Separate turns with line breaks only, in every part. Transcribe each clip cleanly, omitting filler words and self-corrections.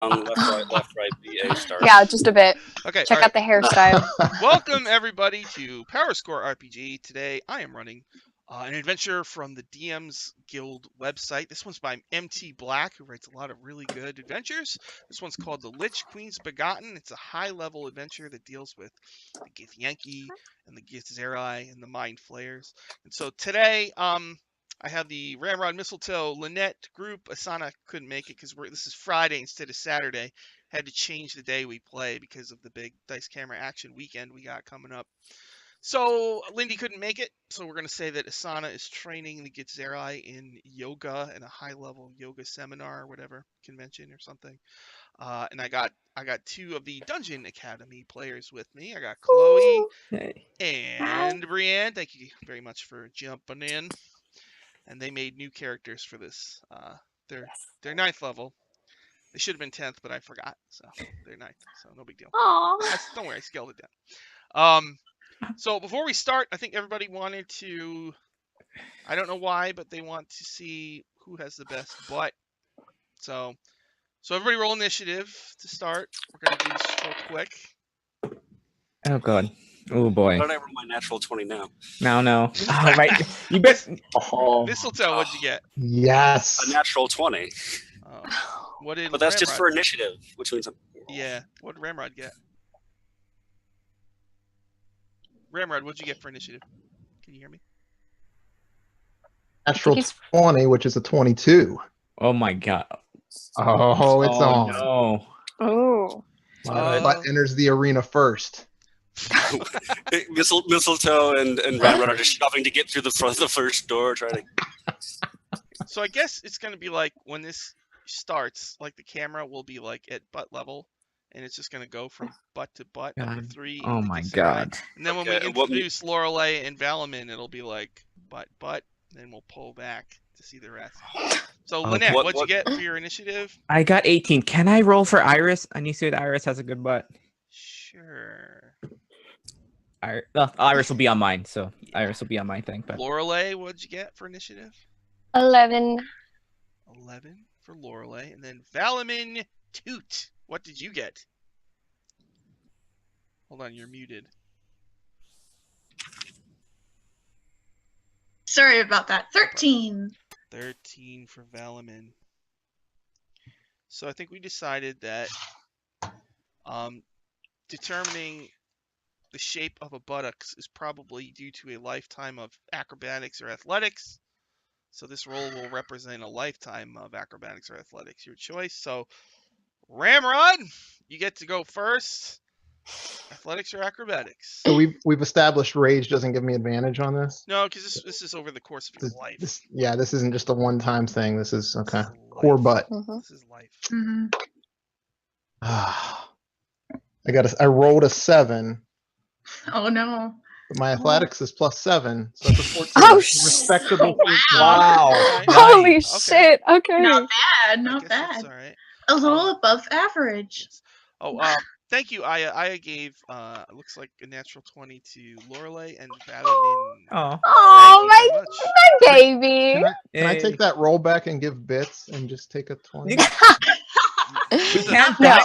Left, right, B, A, start.
Yeah, just a bit.
Okay.
Check out the hairstyle.
Welcome everybody to Power Score RPG. Today I am running an adventure from the DM's Guild website. This one's by MT Black, who writes a lot of really good adventures. This one's called the Lich-Queen's Begotten. It's a high-level adventure that deals with the Githyanki and the Githzerai and the Mind Flayers. And so today, I have the Ramrod, Mistletoe, Linnet group. Asana couldn't make it because this is Friday instead of Saturday. Had to change the day we play because of the big Dice Camera Action weekend we got coming up. So Lindy couldn't make it, so we're going to say that Asana is training the Githzerai in yoga in a high-level yoga seminar or whatever, convention or something. And I got two of the Dungeon Academy players with me. I got Chloe and Brianne. Thank you very much for jumping in. And they made new characters for this. They're 9th level. They should have been 10th, but I forgot. So they're 9th, so no big deal. Don't worry, I scaled it down. So before we start, I think everybody wanted to, I don't know why, but they want to see who has the best butt. So everybody roll initiative to start. We're going to do this real quick.
Oh, God. Oh, boy.
Why don't I roll my natural 20 now?
No. Oh, right. You bet.
Oh. Mistletoe, what'd you get?
Yes.
A natural 20.
What did
But that's
Ramrod?
just for initiative, which means...
Yeah. What did Ramrod get? Ramrod, what'd you get for initiative? Can you hear me?
Natural 20, which is a 22.
Oh, my God.
Oh, it's on.
No.
Oh.
But enters the arena first.
Mistletoe and Ramrod are just shoving to get through the front of the first door, trying to...
So I guess it's going to be like when this starts, like the camera will be like at butt level, and it's just going to go from butt to butt up to 3.
Oh, my God.
And then when we introduce Lorelei and Valamin, it'll be like butt, and then we'll pull back to see the rest. So Linnet, what'd you get for your initiative?
I got 18. Can I roll for Iris? I need to see that Iris has a good butt.
Sure.
Iris will be on mine, so Iris will be on my thing. But
Lorelei, what'd you get for initiative?
11.
11 for Lorelei, and then Valamin Toot. What did you get? Hold on, you're muted.
Sorry about that. 13.
13 for Valamin. So I think we decided that determining the shape of a buttocks is probably due to a lifetime of acrobatics or athletics. So this roll will represent a lifetime of acrobatics or athletics, your choice. So Ramrod, you get to go first. Athletics or acrobatics?
So we've established rage doesn't give me advantage on this?
No, because this is over the course of your life.
This isn't just a one-time thing. This is, okay. Core butt.
This is life.
I rolled a 7.
Oh, no.
But my athletics is +7, so it's a 14.
Oh,
respectable.
Wow.
Holy shit. Okay.
Not bad.
I
Not
guess
bad.
that's all right.
A little above average.
Oh, thank you, Aya. Aya gave, it looks like a natural 20 to Lorelei and Valamin.
Oh, my baby.
Can I take that roll back and give bits and just take a 20?
we can't
No.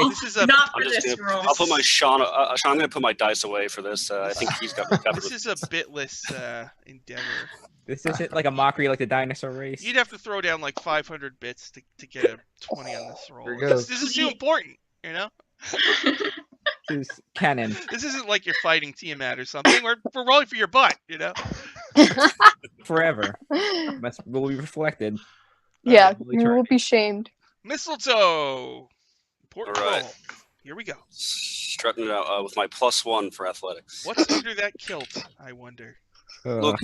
This is a
Not for this roll.
I'll put my Shauna. I'm going to put my dice away for this. I think he's got me covered.
this is a bitless endeavor.
This isn't like a mockery like the dinosaur race.
You'd have to throw down like 500 bits to get a 20 on this roll.
There goes.
This is too important, you know?
This is canon.
This isn't like you're fighting Tiamat or something. We're rolling for your butt, you know?
Forever. Will be reflected.
Yeah,
Really
you
try.
will be shamed.
Mistletoe. Important
All right.
roll. Here we go.
Strutting it out with my +1 for athletics.
What's under that kilt, I wonder?
Look,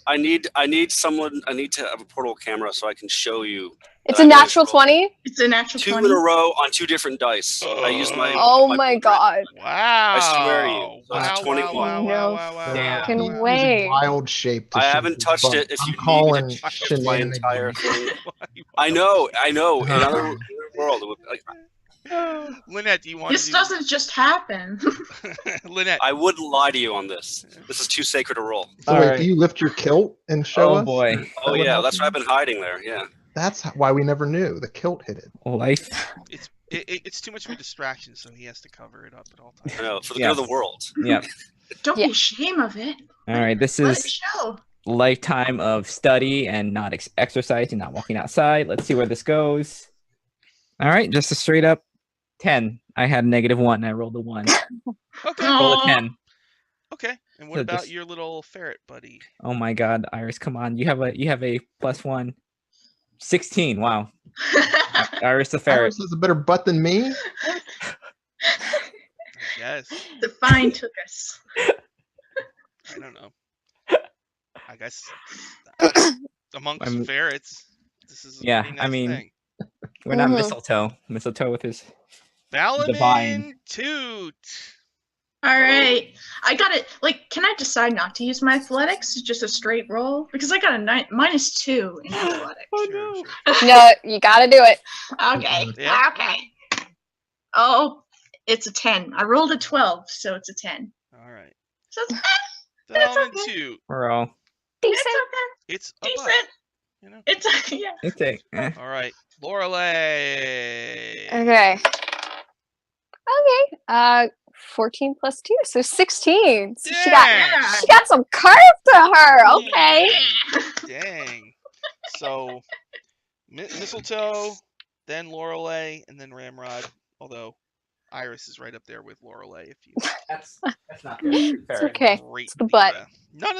I need to have a portable camera so I can show you.
It's a natural 20?
It's a natural
2
20.
in a row on 2 different dice. I used my.
Oh my god.
Wow.
I swear to you. So
Wow,
it's 21.
wow. Can
He's
wait.
wild shape.
I haven't touched it. If you need me to touch my entire thing. I know. In another world, it would, like,
Linnet, do you want
This
to
doesn't just happen.
Linnet.
I wouldn't lie to you on this. This is too sacred to roll.
So
All
wait,
right.
do you lift your kilt and show us?
Oh boy.
Oh yeah, that's what I've been hiding there. Yeah.
That's why we never knew. The kilt hid it.
Life.
It's too much of a distraction, so he has to cover it up at all times.
I know, for the good of the world.
Yep.
Don't be ashamed of it.
All right, this
Let it
is
show.
lifetime of study and not exercising, not walking outside. Let's see where this goes. All right, just a straight up 10. I had a -1. I rolled a 1.
Okay.
Roll a
Aw.
10.
Okay. And what
So
about
this-
your little ferret buddy?
Oh my God, Iris, come on! You have a +1. 16. Wow. Iris the ferret.
Iris has a better butt than me.
Yes.
The fine took us.
I don't know. I guess amongst
I'm-
ferrets, this is a
Yeah,
pretty
I
nice
mean,
thing.
We're not
Mhm.
Mistletoe. Mistletoe with his
Valamin
divine.
Toot.
All right. I got it. Like, can I decide not to use my athletics? It's just a straight roll? Because I got a -2 in athletics.
Sure, sure.
No, you gotta do it.
Okay.
Yeah.
Okay. Oh, it's a 10. I rolled a 12, so it's a 10.
All right.
So it's,
Valamin
okay.
Toot.
We're all.
Decent.
It's a butt,
Decent.
you know.
It's yeah.
It's a.
All right. Lorelei.
Okay. Okay. 14 plus 2, so 16. So she got some curve to her. Okay.
Dang. So, Mistletoe, then Lorelei, and then Ramrod. Although Iris is right up there with Lorelei. If you
That's not
It's okay.
rate
It's the butt.
None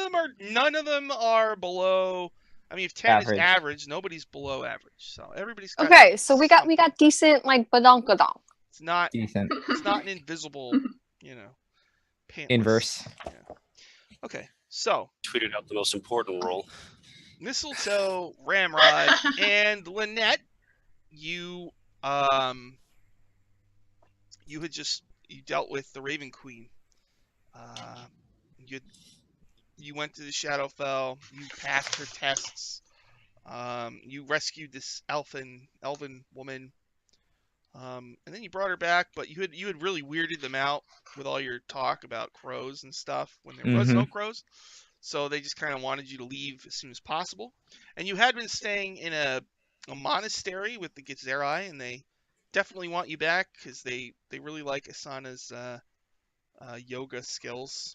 of them are below. I mean, if 10
Average.
is average, nobody's below average. So everybody's got
Okay, so we got decent like badonkadonk.
It's not
decent.
it's not an invisible, you know, pantless.
Inverse.
Yeah. Okay, so
Tweeted out the most important role.
Mistletoe, Ramrod, and Linnet, you you dealt with the Raven Queen. You went to the Shadowfell. You passed her tests. You rescued this elven woman. And then you brought her back, but you had really weirded them out with all your talk about crows and stuff when there was no crows. So they just kind of wanted you to leave as soon as possible. And you had been staying in a monastery with the Gitzerai, and they definitely want you back because they really like Asana's yoga skills.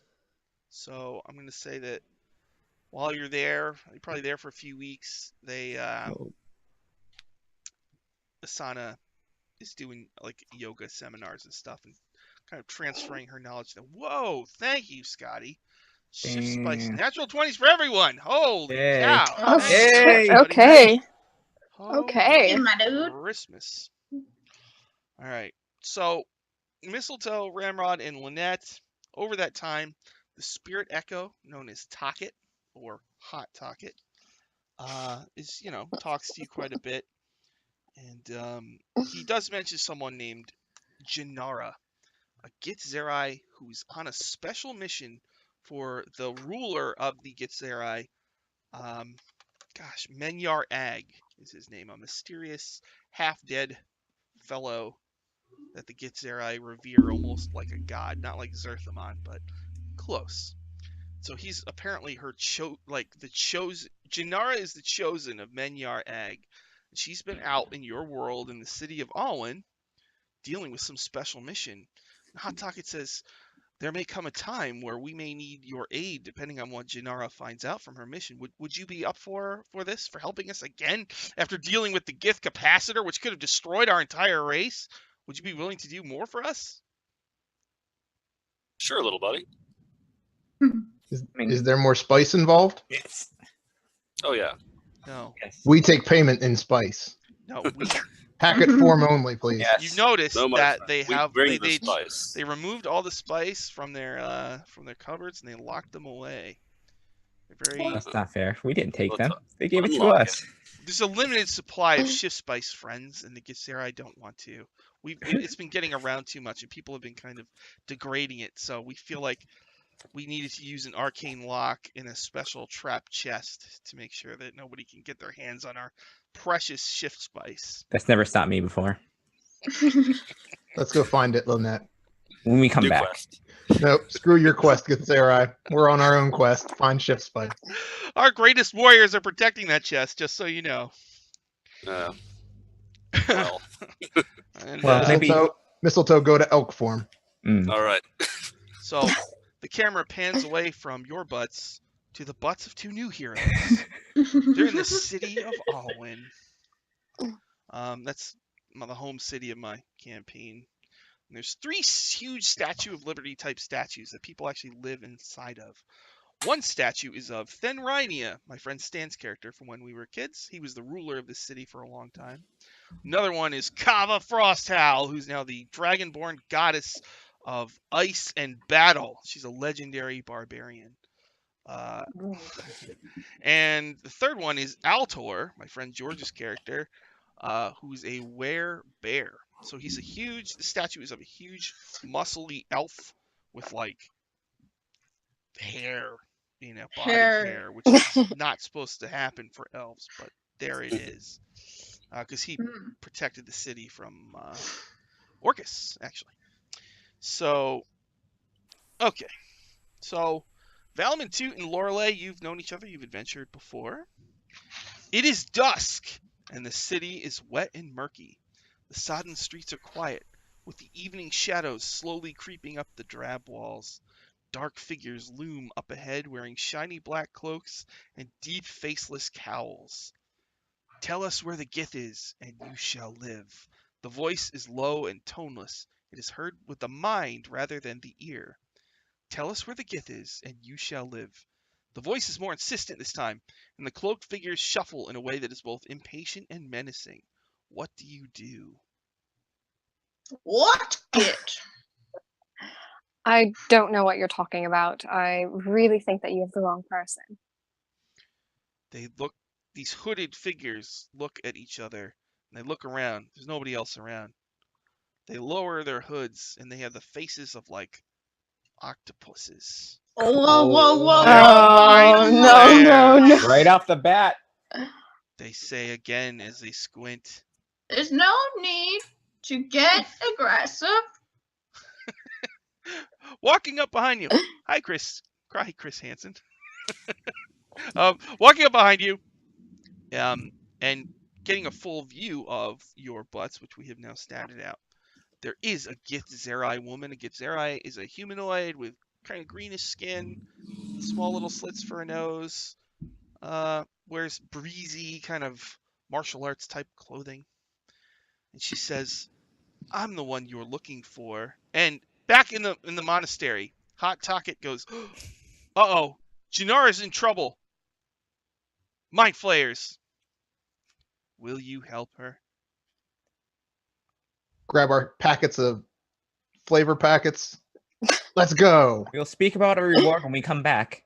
So I'm going to say that while you're there, you're probably there for a few weeks, Asana is doing like yoga seminars and stuff and kind of transferring her knowledge to them. Whoa, thank you, Scotty. Shift spice. Natural 20s for everyone. Holy cow.
Oh,
Thanks,
shit.
everybody.
Okay.
Holy
Okay.
Hey, my dude.
Christmas. All right. So, Mistletoe, Ramrod, and Linnet, over that time, the spirit echo, known as Tocket, or Hot Tocket, is, talks to you quite a bit. And he does mention someone named Janara, a Gitzerai who's on a special mission for the ruler of the Gitzerai. Menyar Ag is his name, a mysterious, half-dead fellow that the Gitzerai revere almost like a god, not like Zerthamon, but close. So he's apparently her the chosen. Janara is the chosen of Menyar Ag. She's been out in your world in the city of Alwyn dealing with some special mission. Hot Tocket says there may come a time where we may need your aid depending on what Janara finds out from her mission. Would you be up for this, for helping us again after dealing with the Gith capacitor, which could have destroyed our entire race? Would you be willing to do more for us?
Sure, little buddy.
Is there more spice involved?
Yes.
Oh yeah.
No.
Yes.
We take payment in spice.
No.
Packet form only, please.
Yes.
You notice
No, my
that
friend.
they
We
have
bring the spice.
they removed all the spice from their cupboards and they locked them away. They're very
That's not fair. We didn't take
Let's
them. They gave it to
unlock
us.
There's a limited supply of shift spice, friends, and the Gitzerai don't want to. It's been getting around too much, and people have been kind of degrading it. So we feel like we needed to use an arcane lock in a special trap chest to make sure that nobody can get their hands on our precious shift spice.
That's never stopped me before.
Let's go find it, Linnet.
When we come
New
back.
quest.
Nope, screw your quest, Gitzerai. We're on our own quest. Find shift spice.
Our greatest warriors are protecting that chest, just so you know.
Well.
And,
Well, maybe-
Mistletoe, go to elk form.
All right.
So the camera pans away from your butts to the butts of two new heroes. They're in the city of Alwyn. That's the home city of my campaign. And there's 3 huge Statue of Liberty type statues that people actually live inside of. One statue is of Fenrynia, my friend Stan's character from when we were kids. He was the ruler of this city for a long time. Another one is Kava Frosthowl, who's now the dragonborn goddess of ice and battle. She's a legendary barbarian. And the third one is Altor, my friend George's character, who's a werebear. So the statue is of a huge, muscly elf with like hair, body hair, which is not supposed to happen for elves, but there it is. Because he protected the city from Orcus, actually. So, okay. So, Valamin, Toot, and Lorelei, you've known each other. You've adventured before. It is dusk, and the city is wet and murky. The sodden streets are quiet, with the evening shadows slowly creeping up the drab walls. Dark figures loom up ahead wearing shiny black cloaks and deep faceless cowls. Tell us where the Gith is, and you shall live. The voice is low and toneless. It is heard with the mind rather than the ear. Tell us where the Gith is, and you shall live. The voice is more insistent this time, and the cloaked figures shuffle in a way that is both impatient and menacing. What do you do?
What Gith?
I don't know what you're talking about. I really think that you have the wrong person.
These hooded figures look at each other, and they look around. There's nobody else around. They lower their hoods, and they have the faces of, like, octopuses.
Whoa, whoa, whoa.
Oh, no.
Right off the bat.
They say again as they squint.
There's no need to get aggressive.
Walking up behind you. Hi, Chris. Hi, Chris Hansen. Walking up behind you, and getting a full view of your butts, which we have now statted out. There is a Gith Zerai woman. A Gith Zerai is a humanoid with kind of greenish skin, small little slits for a nose, wears breezy kind of martial arts type clothing. And she says, I'm the one you're looking for. And back in the monastery, Hot Tocket goes, uh-oh, Janara's in trouble. Mind flayers. Will you help her?
Grab our packets of flavor packets. Let's go.
We'll speak about a reward when we come back.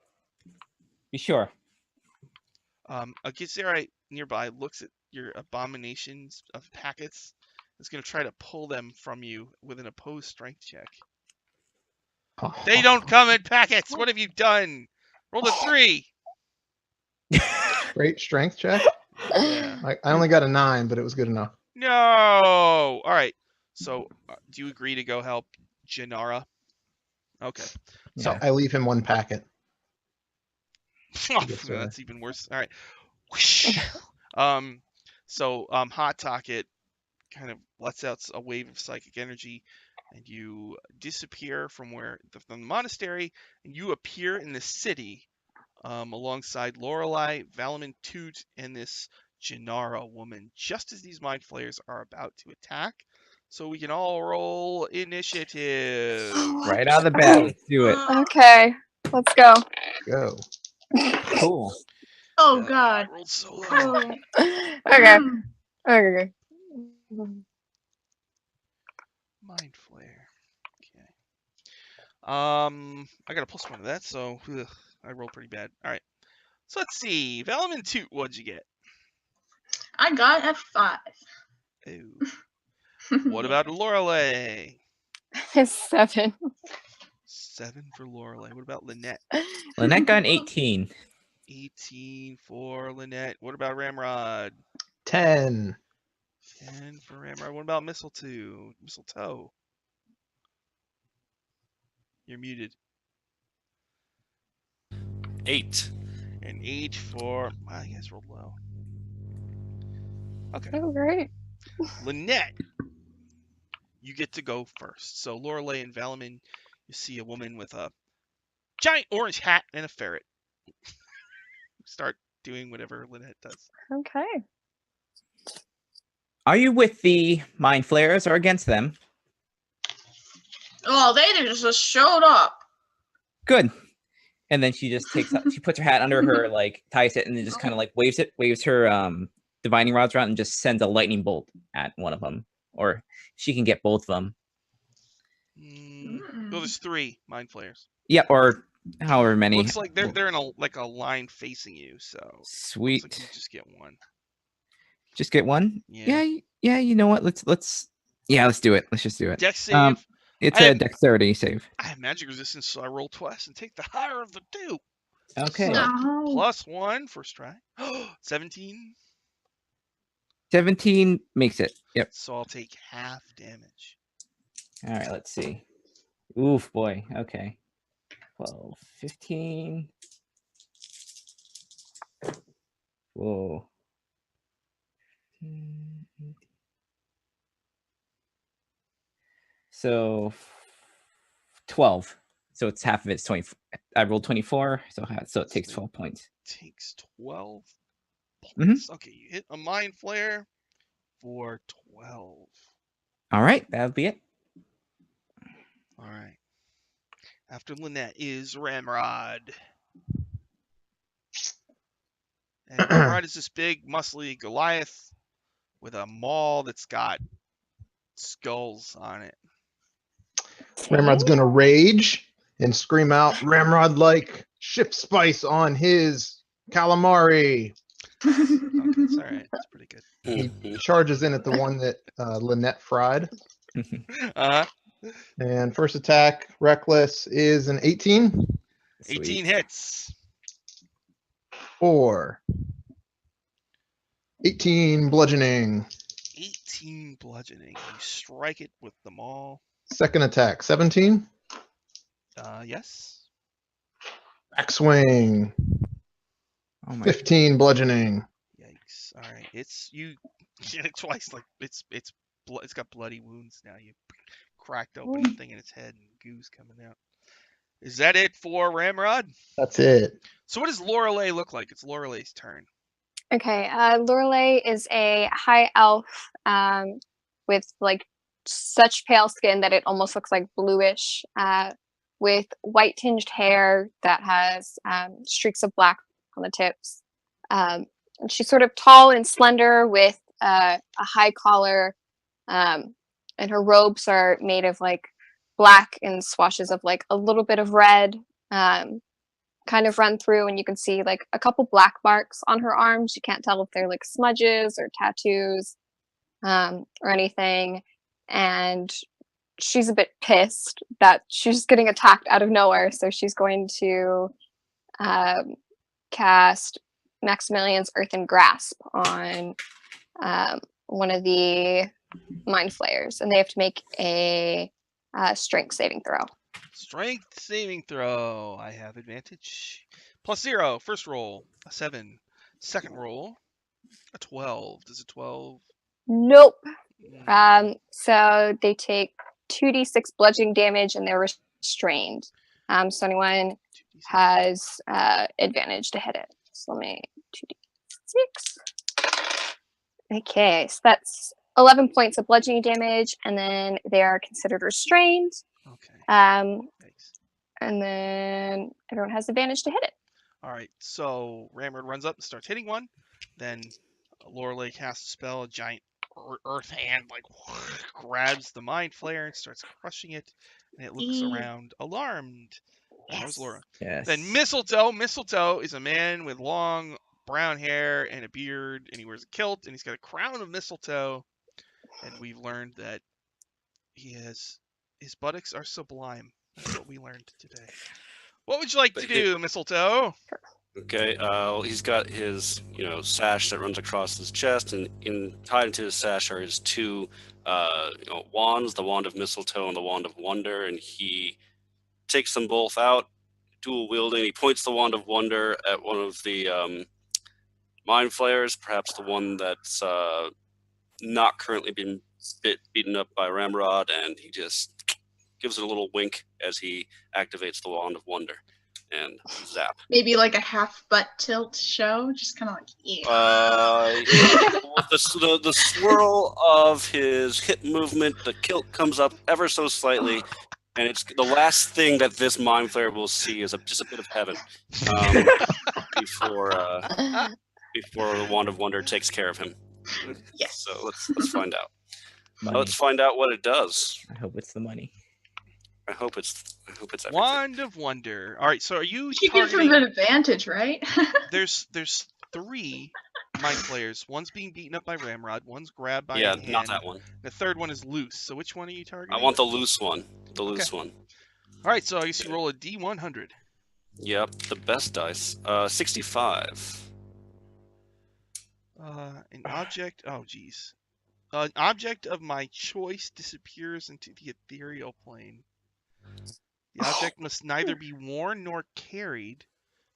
Be sure.
A Githzerai nearby looks at your abominations of packets. It's going to try to pull them from you with an opposed strength check. They don't come in packets. What have you done? Rolled a 3.
Great strength check.
Yeah.
I only got a 9, but it was good enough.
No. All right. So, do you agree to go help Janara? Okay. So
Yeah.
I leave him 1 packet.
that's even worse. All right. Whoosh. Hot Tocket kind of lets out a wave of psychic energy, and you disappear from the monastery, and you appear in the city alongside Lorelei, Valamin, Toot, and this Janara woman, just as these mind flayers are about to attack. So we can all roll initiative.
Right out of the bat. Let's do it.
Okay, let's go.
Go.
Cool.
Oh, God.
I rolled so low.
Oh.
Okay. Okay.
Mind flare. Okay. I got a +1 to that, so I rolled pretty bad. All right. So let's see. Valamin Toot, what'd you get?
I got a 5.
Oh. What about Lorelei?
7.
7 for Lorelei. What about Linnet?
Linnet got an 18.
18 for Linnet. What about Ramrod?
10.
10 for Ramrod. What about Mistletoe? You're muted.
8.
An 8 for... Wow, you guys rolled low. Okay.
Oh, great.
Linnet. you get to go first. So Lorelei and Valamin, you see a woman with a giant orange hat and a ferret. Start doing whatever Linnet does.
Okay.
Are you with the mind flayers or against them?
Oh, they just showed up.
Good. And then she just she puts her hat under her, like ties it, and then just kind of like waves her divining rods around, and just sends a lightning bolt at one of them, or she can get both of them.
Well, there's 3 mind flayers.
Yep, or however many.
Looks like they're in a line facing you, so
sweet.
Looks like you just get one.
Just get one?
Yeah.
Yeah. You know what? Let's do it. Let's just do it.
Dex save.
It's a dexterity save.
I have magic resistance, so I roll twice and take the higher of the 2.
Okay.
No.
+1 first try. 17.
17 makes it. Yep.
So I'll take half damage.
All right, let's see. Oof, boy. Okay. 12, 15. Whoa. So 12. So it's half of it's 20. I rolled 24, so it takes 12 points.
Takes 12
Mhm.
points. Okay, you hit a mind flare for 12.
All right, that'll be it.
All right. After Linnet is Ramrod. And Ramrod is this big, muscly Goliath with a maul that's got skulls on it.
Ramrod's gonna rage and scream out Ramrod-like ship spice on his calamari.
Okay, it's all right. That's pretty good.
He charges in at the one that Linnet fried.
Uh-huh.
And first attack, reckless, is an 18.
18 hits.
4. 18 bludgeoning.
18 bludgeoning. You strike it with the maul.
Second attack, 17.
Yes.
Back swing,
Oh my.
15 bludgeoning.
Yikes. All right. It's you hit it twice. Like it's got bloody wounds now. You cracked open the thing in its head and goose coming out. Is that it for Ramrod?
That's it.
So what does Lorelei look like? It's Lorelei's turn.
Okay. Lorelei is a high elf with like such pale skin that it almost looks like bluish, with white tinged hair that has streaks of black on the tips. And she's sort of tall and slender with a high collar, and her robes are made of like black and swashes of like a little bit of red, kind of run through, and you can see like a couple black marks on her arms. You can't tell if they're like smudges or tattoos, or anything. And she's a bit pissed that she's getting attacked out of nowhere, so she's going to cast Maximilian's Earthen Grasp on one of the mind flayers, and they have to make a strength saving throw.
Strength saving throw. I have advantage. +0. First roll, a 7. Second roll, a 12. Does a 12?
Nope. So they take 2d6 bludgeoning damage and they're restrained. So anyone
2d6.
has advantage to hit it. So let me 2d6. Okay, so that's 11 points of bludgeoning damage, and then they are considered restrained.
Okay.
Thanks.
Thanks.
And then everyone has advantage to hit it.
All right. So Ramrod runs up and starts hitting one. Then Lorelei casts a spell. A giant earth hand like grabs the mind flayer and starts crushing it, and it looks around alarmed. That was Laura.
Yes.
Then Mistletoe. Mistletoe is a man with long brown hair and a beard, and he wears a kilt, and he's got a crown of mistletoe. And we've learned that his buttocks are sublime. That's what we learned today. What would you like to do, Mistletoe?
Okay, he's got his, sash that runs across his chest, and tied into his sash are his 2, wands, the Wand of Mistletoe and the Wand of Wonder, and he takes them both out, dual wielding. He points the Wand of Wonder at one of the mind flayers, perhaps the one that's not currently being beaten up by Ramrod, and he just gives it a little wink as he activates the Wand of Wonder, and zap.
Maybe like a half butt tilt show, just kind of like
With the swirl of his hip movement, the kilt comes up ever so slightly, and it's the last thing that this mind flayer will see is just a bit of heaven before the Wand of Wonder takes care of him.
Yes.
So let's find out.
Money.
Let's find out what it does.
I hope it's the money.
I hope it's everything.
Wand of Wonder. All right, so are you
She gives him
targeting?
an advantage, right?
There's 3 mind players. One's being beaten up by Ramrod. One's grabbed by
Yeah,
a hand.
not that one.
The third one is loose. So which one are you targeting?
I want the loose one. The loose one.
All right, so I guess you roll a D100.
Yep, the best dice. 65.
An object. Oh, geez. An object of my choice disappears into the ethereal plane. The object must neither be worn nor carried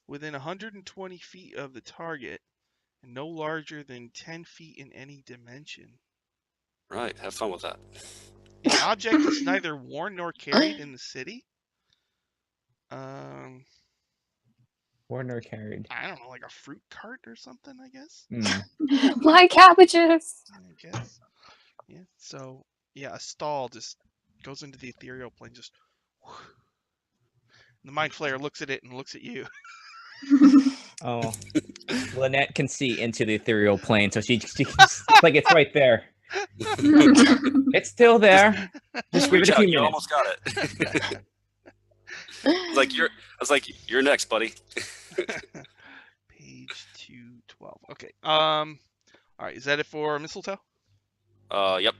within 120 feet of the target, and no larger than 10 feet in any dimension.
Right, have fun with that.
The object is neither worn nor carried in the city.
Worn or carried.
I don't know, like a fruit cart or something, I guess.
My cabbages.
I guess. Yeah. So yeah, a stall just goes into the ethereal plane. Just. The mind flayer looks at it and looks at you.
Oh, Linnet can see into the ethereal plane, so she can, like it's right there. It's still there. Just give it a few
You
minutes.
almost got it. I was like, you're next, buddy.
Page 212. Okay. All right. Is that it for Mistletoe?
Yep.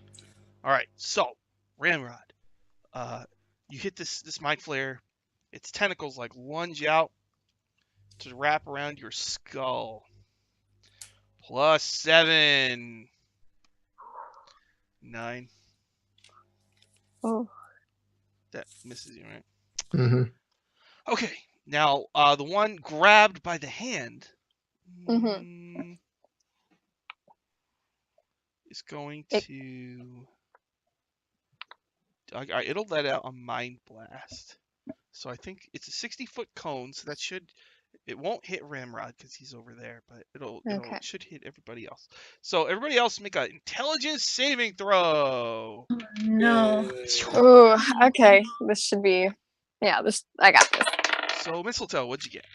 All right. So, Ramrod, you hit this mind flare. Its tentacles like lunge out to wrap around your skull. +7. 9.
Oh.
That misses you, right?
Mm-hmm.
Okay. Now, the one grabbed by the hand is going to. It'll let out a mind blast. So I think it's a 60-foot cone. So that it won't hit Ramrod because he's over there, but it should hit everybody else. So everybody else make an intelligence saving throw.
No.
Oh, okay. This should be. Yeah, I got this.
So Mistletoe, what'd you get?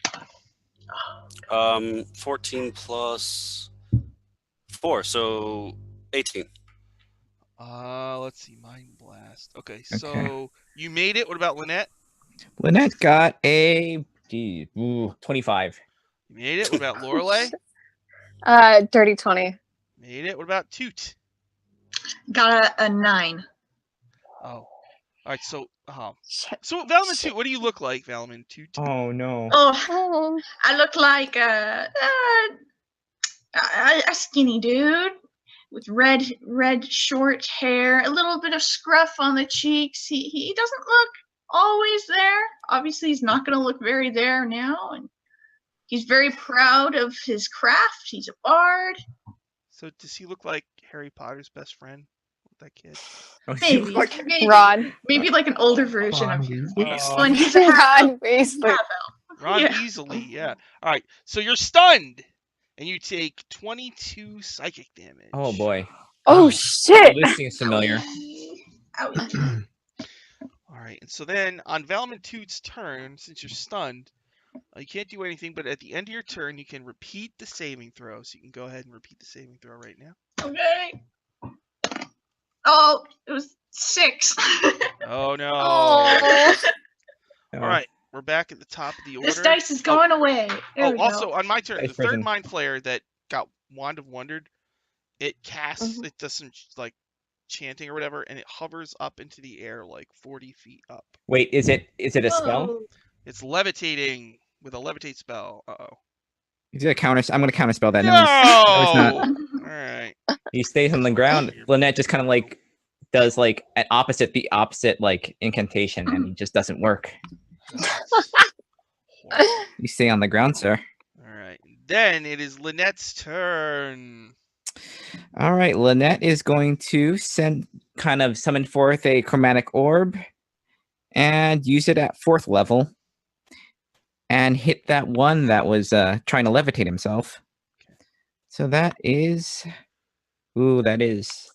14 plus 4, so 18.
Let's see, mind blast. Okay, so you made it. What about Linnet?
Linnet got a 25.
You made it. What about Lorelei?
Dirty 20.
Made it. What about Toot?
Got a 9.
Oh, all right. So,
Shit.
so Valamin Toot, what do you look like, Valamin Toot?
Oh no.
Oh, I look like a skinny dude with red short hair, a little bit of scruff on the cheeks. He doesn't look always there. Obviously, he's not going to look very there now, and he's very proud of his craft. He's a bard.
So does he look like Harry Potter's best friend? That kid.
Oh,
Maybe,
Rod.
maybe like an older version of him.
Oh.
When he's a half
Rod, basically.
Ron
Yeah.
Weasley, yeah. All right, so you're stunned, and you take 22 psychic damage.
Oh boy.
Oh, shit.
This seems familiar.
Owie.
All right, and so then on Valamin Toot's turn, since you're stunned, you can't do anything, but at the end of your turn, you can repeat the saving throw. So you can go ahead and repeat the saving throw right now.
Okay. Oh, it was 6.
Oh, no.
Oh.
All right, we're back at the top of the order.
This dice is going away. There we go.
Also, on my turn,
Dice
the third
prison.
mind flayer that got Wand of Wondered, it casts, it does some, like, chanting or whatever, and it hovers up into the air like 40 feet up.
Wait, is it a spell?
Whoa.
It's levitating with a levitate spell. Uh-oh.
Is it a counter? I'm gonna counterspell that.
No!
it's not.
All right.
He stays on the ground. Linnet just kind of like does like the opposite like incantation, and he just doesn't work. You stay on the ground, sir.
All right. Then it is Linnet's turn.
All right, Linnet is going to summon forth a chromatic orb and use it at 4th level and hit that one that was trying to levitate himself. So that is, that is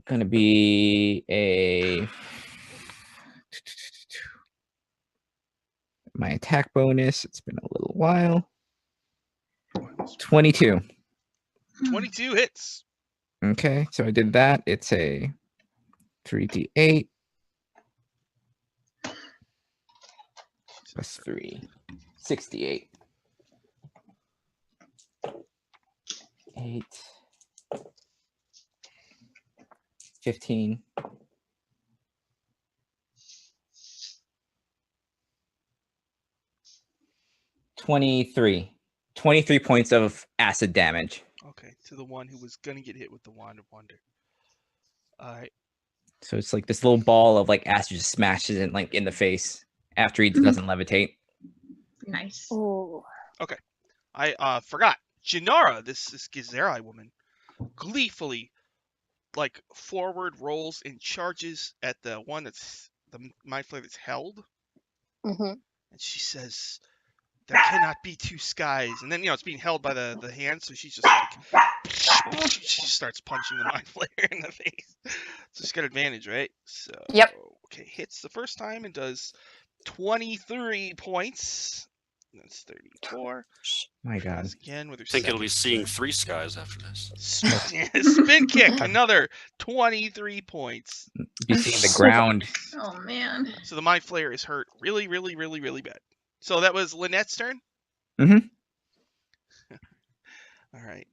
going to be my attack bonus. It's been a little while. 22.
22 hits.
Okay, so I did that. It's a 3d8 plus 3, 68. 8, 15. 23 points of acid damage.
Okay, to the one who was gonna get hit with the Wand of Wonder. All right.
So it's like this little ball of like acid just smashes in like in the face after he doesn't levitate.
Nice.
Ooh.
I forgot. Janara, this Gizeri woman, gleefully like forward rolls and charges at the one that's the mind flare that's held,
Mm-hmm.
and she says, "There cannot be two skies." And then it's being held by the hand, so she's just like, she starts punching the mind flare in the face. So she's got advantage, right? So
Yep.
Okay, hits the first time and does 23 points. That's 34.
My God.
Tries again with her
I think it'll
second
be seeing
attack.
3 skies after this.
Spin kick, another 23 points.
Be seeing the ground.
Oh man.
So the mind flare is hurt really, really, really, really bad. So that was Linnet's turn?
Mhm.
All right.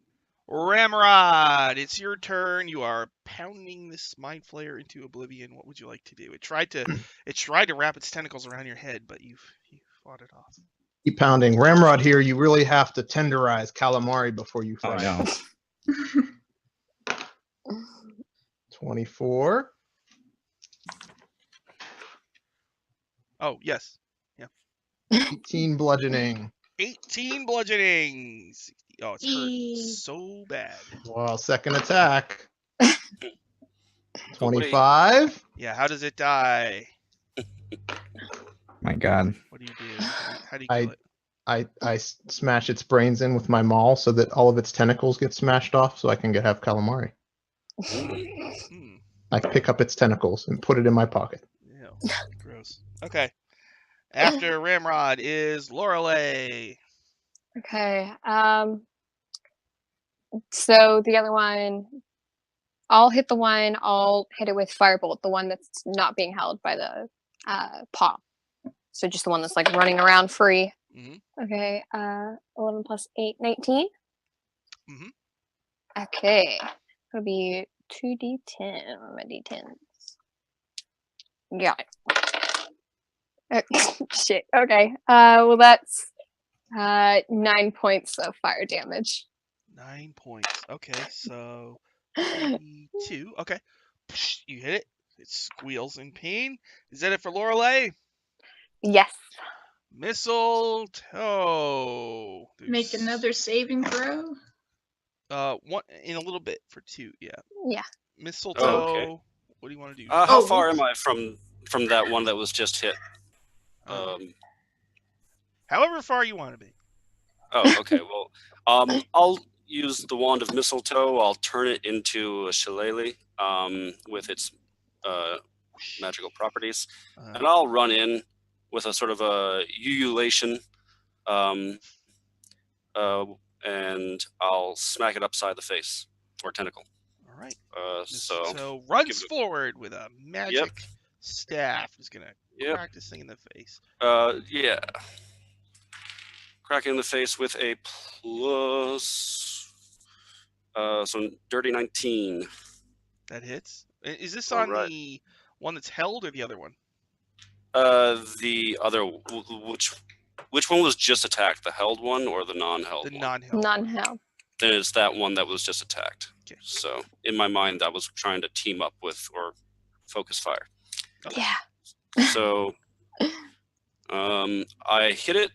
Ramrod, it's your turn. You are pounding this mind flare into oblivion. What would you like to do? It tried to wrap its tentacles around your head, but you fought it off.
Keep pounding. Ramrod here, you really have to tenderize calamari before you
Oh
fight.
no.
24.
Oh, yes.
18 bludgeoning.
18 bludgeoning. 60. Oh, it's
Eee.
hurt so bad.
Well, second attack.
wait.
25.
Yeah, how does it die?
My God.
What do you do? How do you kill it?
I smash its brains in with my maul so that all of its tentacles get smashed off so I can have calamari.
Hmm.
I pick up its tentacles and put it in my pocket.
Ew, gross. Okay. After Ramrod is Lorelei.
Okay. So the other one, I'll hit the one. I'll hit it with firebolt, the one that's not being held by the paw. So just the one that's like running around free.
Mhm.
Okay. 11 plus 8, 19.
Mhm.
Okay. It'll be 2d10 on my d10s. Got it. Shit. Okay. Well, that's 9 points of fire damage.
9 points. Okay, so 2. Okay. You hit it. It squeals in pain. Is that it for Lorelei?
Yes.
Mistletoe.
Make another saving throw.
One in a little bit for 2. Yeah.
Yeah.
Mistletoe.
okay.
What do you want to do?
How
Oh,
far
whoops.
am I from that one that was just hit?
However far you want to be.
Oh, okay. Well, I'll use the Wand of Mistletoe. I'll turn it into a shillelagh with its magical properties, and I'll run in with a sort of a ululation, and I'll smack it upside the face or tentacle.
All right.
So
Mistletoe runs forward with a magic staff. He's gonna crack this thing in the face.
yeah. Cracking in the face with a plus, so dirty 19.
That hits. Is this on the one that's held or the other one?
The other, which one was just attacked? The held one or the non-held
The
one?
non-held.
Non-held.
Then it's that one that was just attacked.
Okay.
So in my mind, I was trying to team up with or focus fire.
Okay.
Yeah.
So I hit it,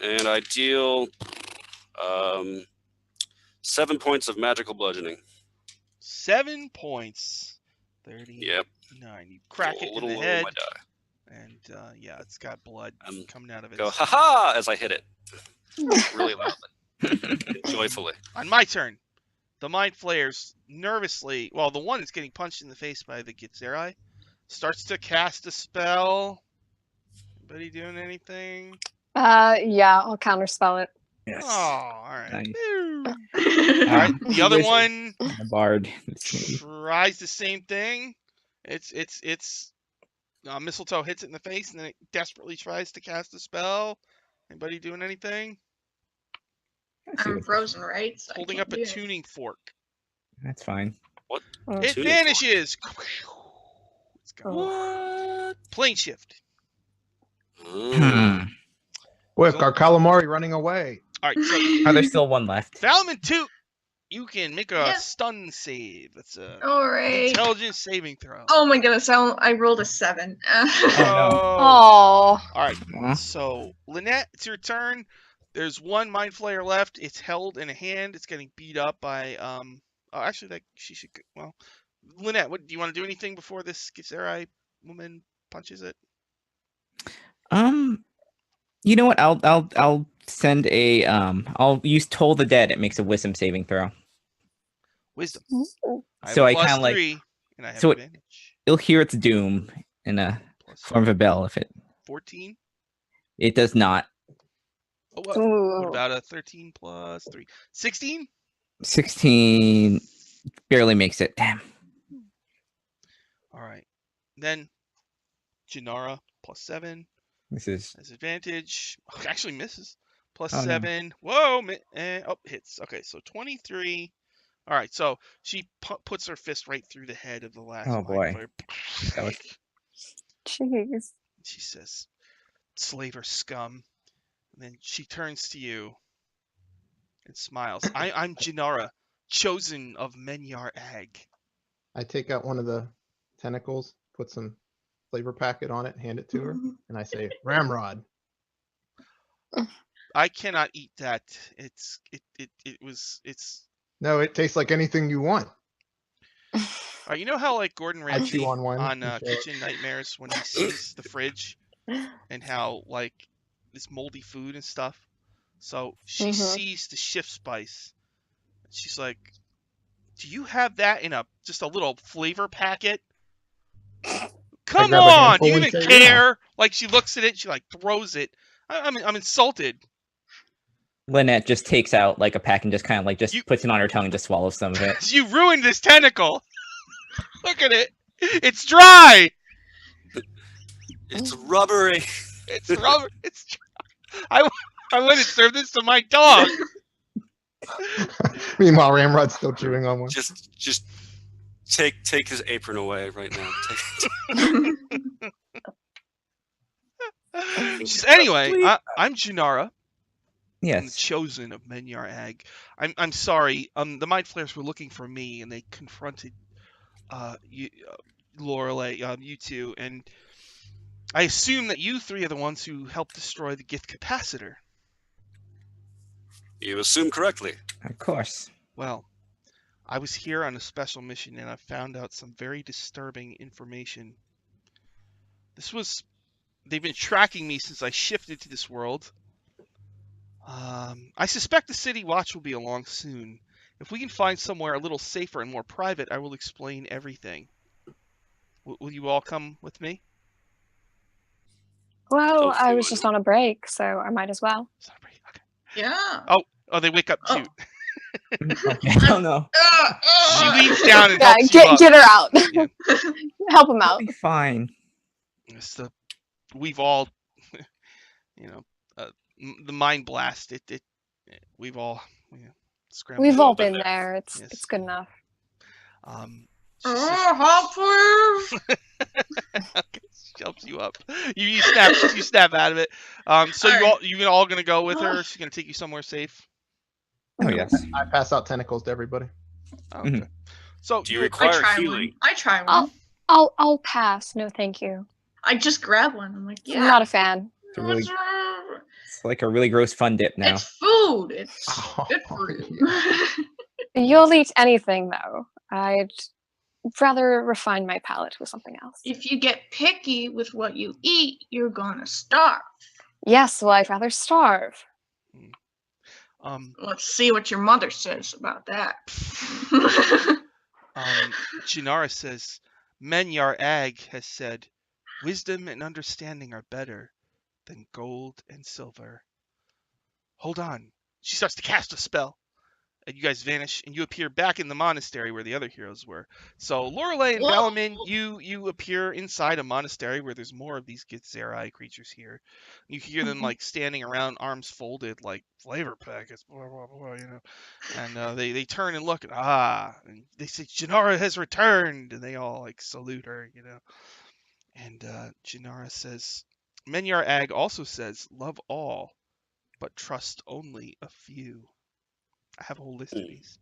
and I deal 7 points of magical bludgeoning.
7 points. 39.
Yep.
You crack it in the
Little
head.
my die.
And yeah, it's got blood coming out of it.
Go ha-ha as I hit it. Really loudly. Joyfully.
On my turn, the Mind Flayers nervously, well, the one that's getting punched in the face by the Githzerai, starts to cast a spell. Anybody doing anything?
Yeah, I'll counterspell it.
Yes.
Oh, all right.
Nice.
All right. The other
Wizard.
one
The bard.
tries the same thing. It's Mistletoe hits it in the face, and then it desperately tries to cast a spell. Anybody doing anything?
I'm frozen, right? So I
Holding
can't
up a
do it.
tuning fork.
That's fine.
What?
It
Tuning fork?
vanishes. It's gone.
What?
Plane shift.
Mm.
Quick, our calamari running away.
All right. So
Oh, there's still one left.
Valamin Toot, you can make a
Yes.
stun save. That's a
All right.
intelligence saving throw.
Oh my goodness, I rolled a 7.
Oh.
Oh,
All right.
Aw.
So Linnet, it's your turn. There's one Mind Flayer left. It's held in a hand. It's getting beat up by Oh, actually, that she should. Well, Linnet, what do you want to do? Anything before this Githzerai woman punches it?
You know what? I'll send a I'll use Toll the Dead. It makes a wisdom saving throw.
Wisdom.
Ooh.
So I
kind
kinda like-
3, and I have
so it-
advantage.
It'll hear its doom in a
Plus
form of a bell if it
14.
it does not.
Oh, what
Ooh.
about a 13 plus 3? 16?
16 barely makes it. Damn.
All right. Then Janara plus 7
This is
has advantage. Oh, actually misses. Plus
Oh, no.
7. Whoa. Hits. Okay, so 23. All right, so she puts her fist right through the head of the last
Oh,
Mind
boy.
Flayer.
That was-
jeez.
She says, slaver scum. And then she turns to you and smiles. I'm Janara, chosen of Menyar Ag.
I take out one of the tentacles, put some flavor packet on it, hand it to her, and I say, Ramrod.
I cannot eat that. It's
No, it tastes like anything you want.
you know how like Gordon
I chew
Ramsay
on one
on
and show it.
Kitchen Nightmares when he sees the fridge and how like it's moldy food and stuff. So she sees the shift spice. She's like, "Do you have that in just a little flavor packet?" Come
grab a
on,
handful
do you
and
even
say, "Yeah."
care? Like she looks at it, she like throws it. I'm insulted.
Lynette just takes out like a pack and just kind of like just
You-
puts it on her tongue and just swallows some of it.
You ruined this tentacle. Look at it. It's dry.
It's rubbery.
It's rubber. It's dry. I wouldn't serve this to my dog.
Meanwhile, Ramrod's still chewing on one.
Just take his apron away right now.
Anyway, I'm Janara. I'm the
Yes.
chosen of Menyar Ag. I'm sorry. The Mind Flayers were looking for me, and they confronted Lorelei, you two, and I assume that you three are the ones who helped destroy the Gith capacitor.
You assume correctly.
Of course.
Well, I was here on a special mission, and I found out some very disturbing information. They've been tracking me since I shifted to this world. I suspect the City Watch will be along soon. If we can find somewhere a little safer and more private, I will explain everything. Will you all come with me?
Well,
Hopefully
I was
one.
just on a break, so I might as well.
Sorry. Okay.
Yeah.
Oh, they wake up
Oh.
too.
Okay. Oh no.
She leans down and
Yeah,
helps you up.
get her out.
Yeah.
Help him
I'll
out.
be fine.
We've all, the mind blast. We've all, scrambled.
We've all
been
been
there.
there. It's
Yes.
it's good enough.
She says-
Help, please.
she helps you up. You snap out of it. So you all gonna go with her? She's gonna take you somewhere safe.
Oh yes.
I pass out tentacles to everybody.
Oh, okay.
Mhm.
So
Do you
I
require
try
healing?
one. I try one.
I'll pass. No, thank you.
I just grab one. I'm like, yeah.
I'm not a fan.
It's, a really, it's like a really gross fun dip now.
It's food. It's
Oh,
good for you.
You'll eat anything, though. I'd rather refine my palate with something else.
If you get picky with what you eat, you're gonna starve.
Yes, well, I'd rather starve.
Let's see what your mother says about that.
Jinara says, Menyar Ag has said, wisdom and understanding are better than gold and silver. Hold on. She starts to cast a spell. And you guys vanish, and you appear back in the monastery where the other heroes were. So Lorelei and
Whoa.
Valamin, you appear inside a monastery where there's more of these Githzerai creatures here. You hear them like standing around, arms folded, like flavor packets, blah blah blah, you know. And they turn and look, and they say Jinara has returned, and they all like salute her, you know. And Jinara says, Menyar Ag also says, love all, but trust only a few. I have a whole list of these.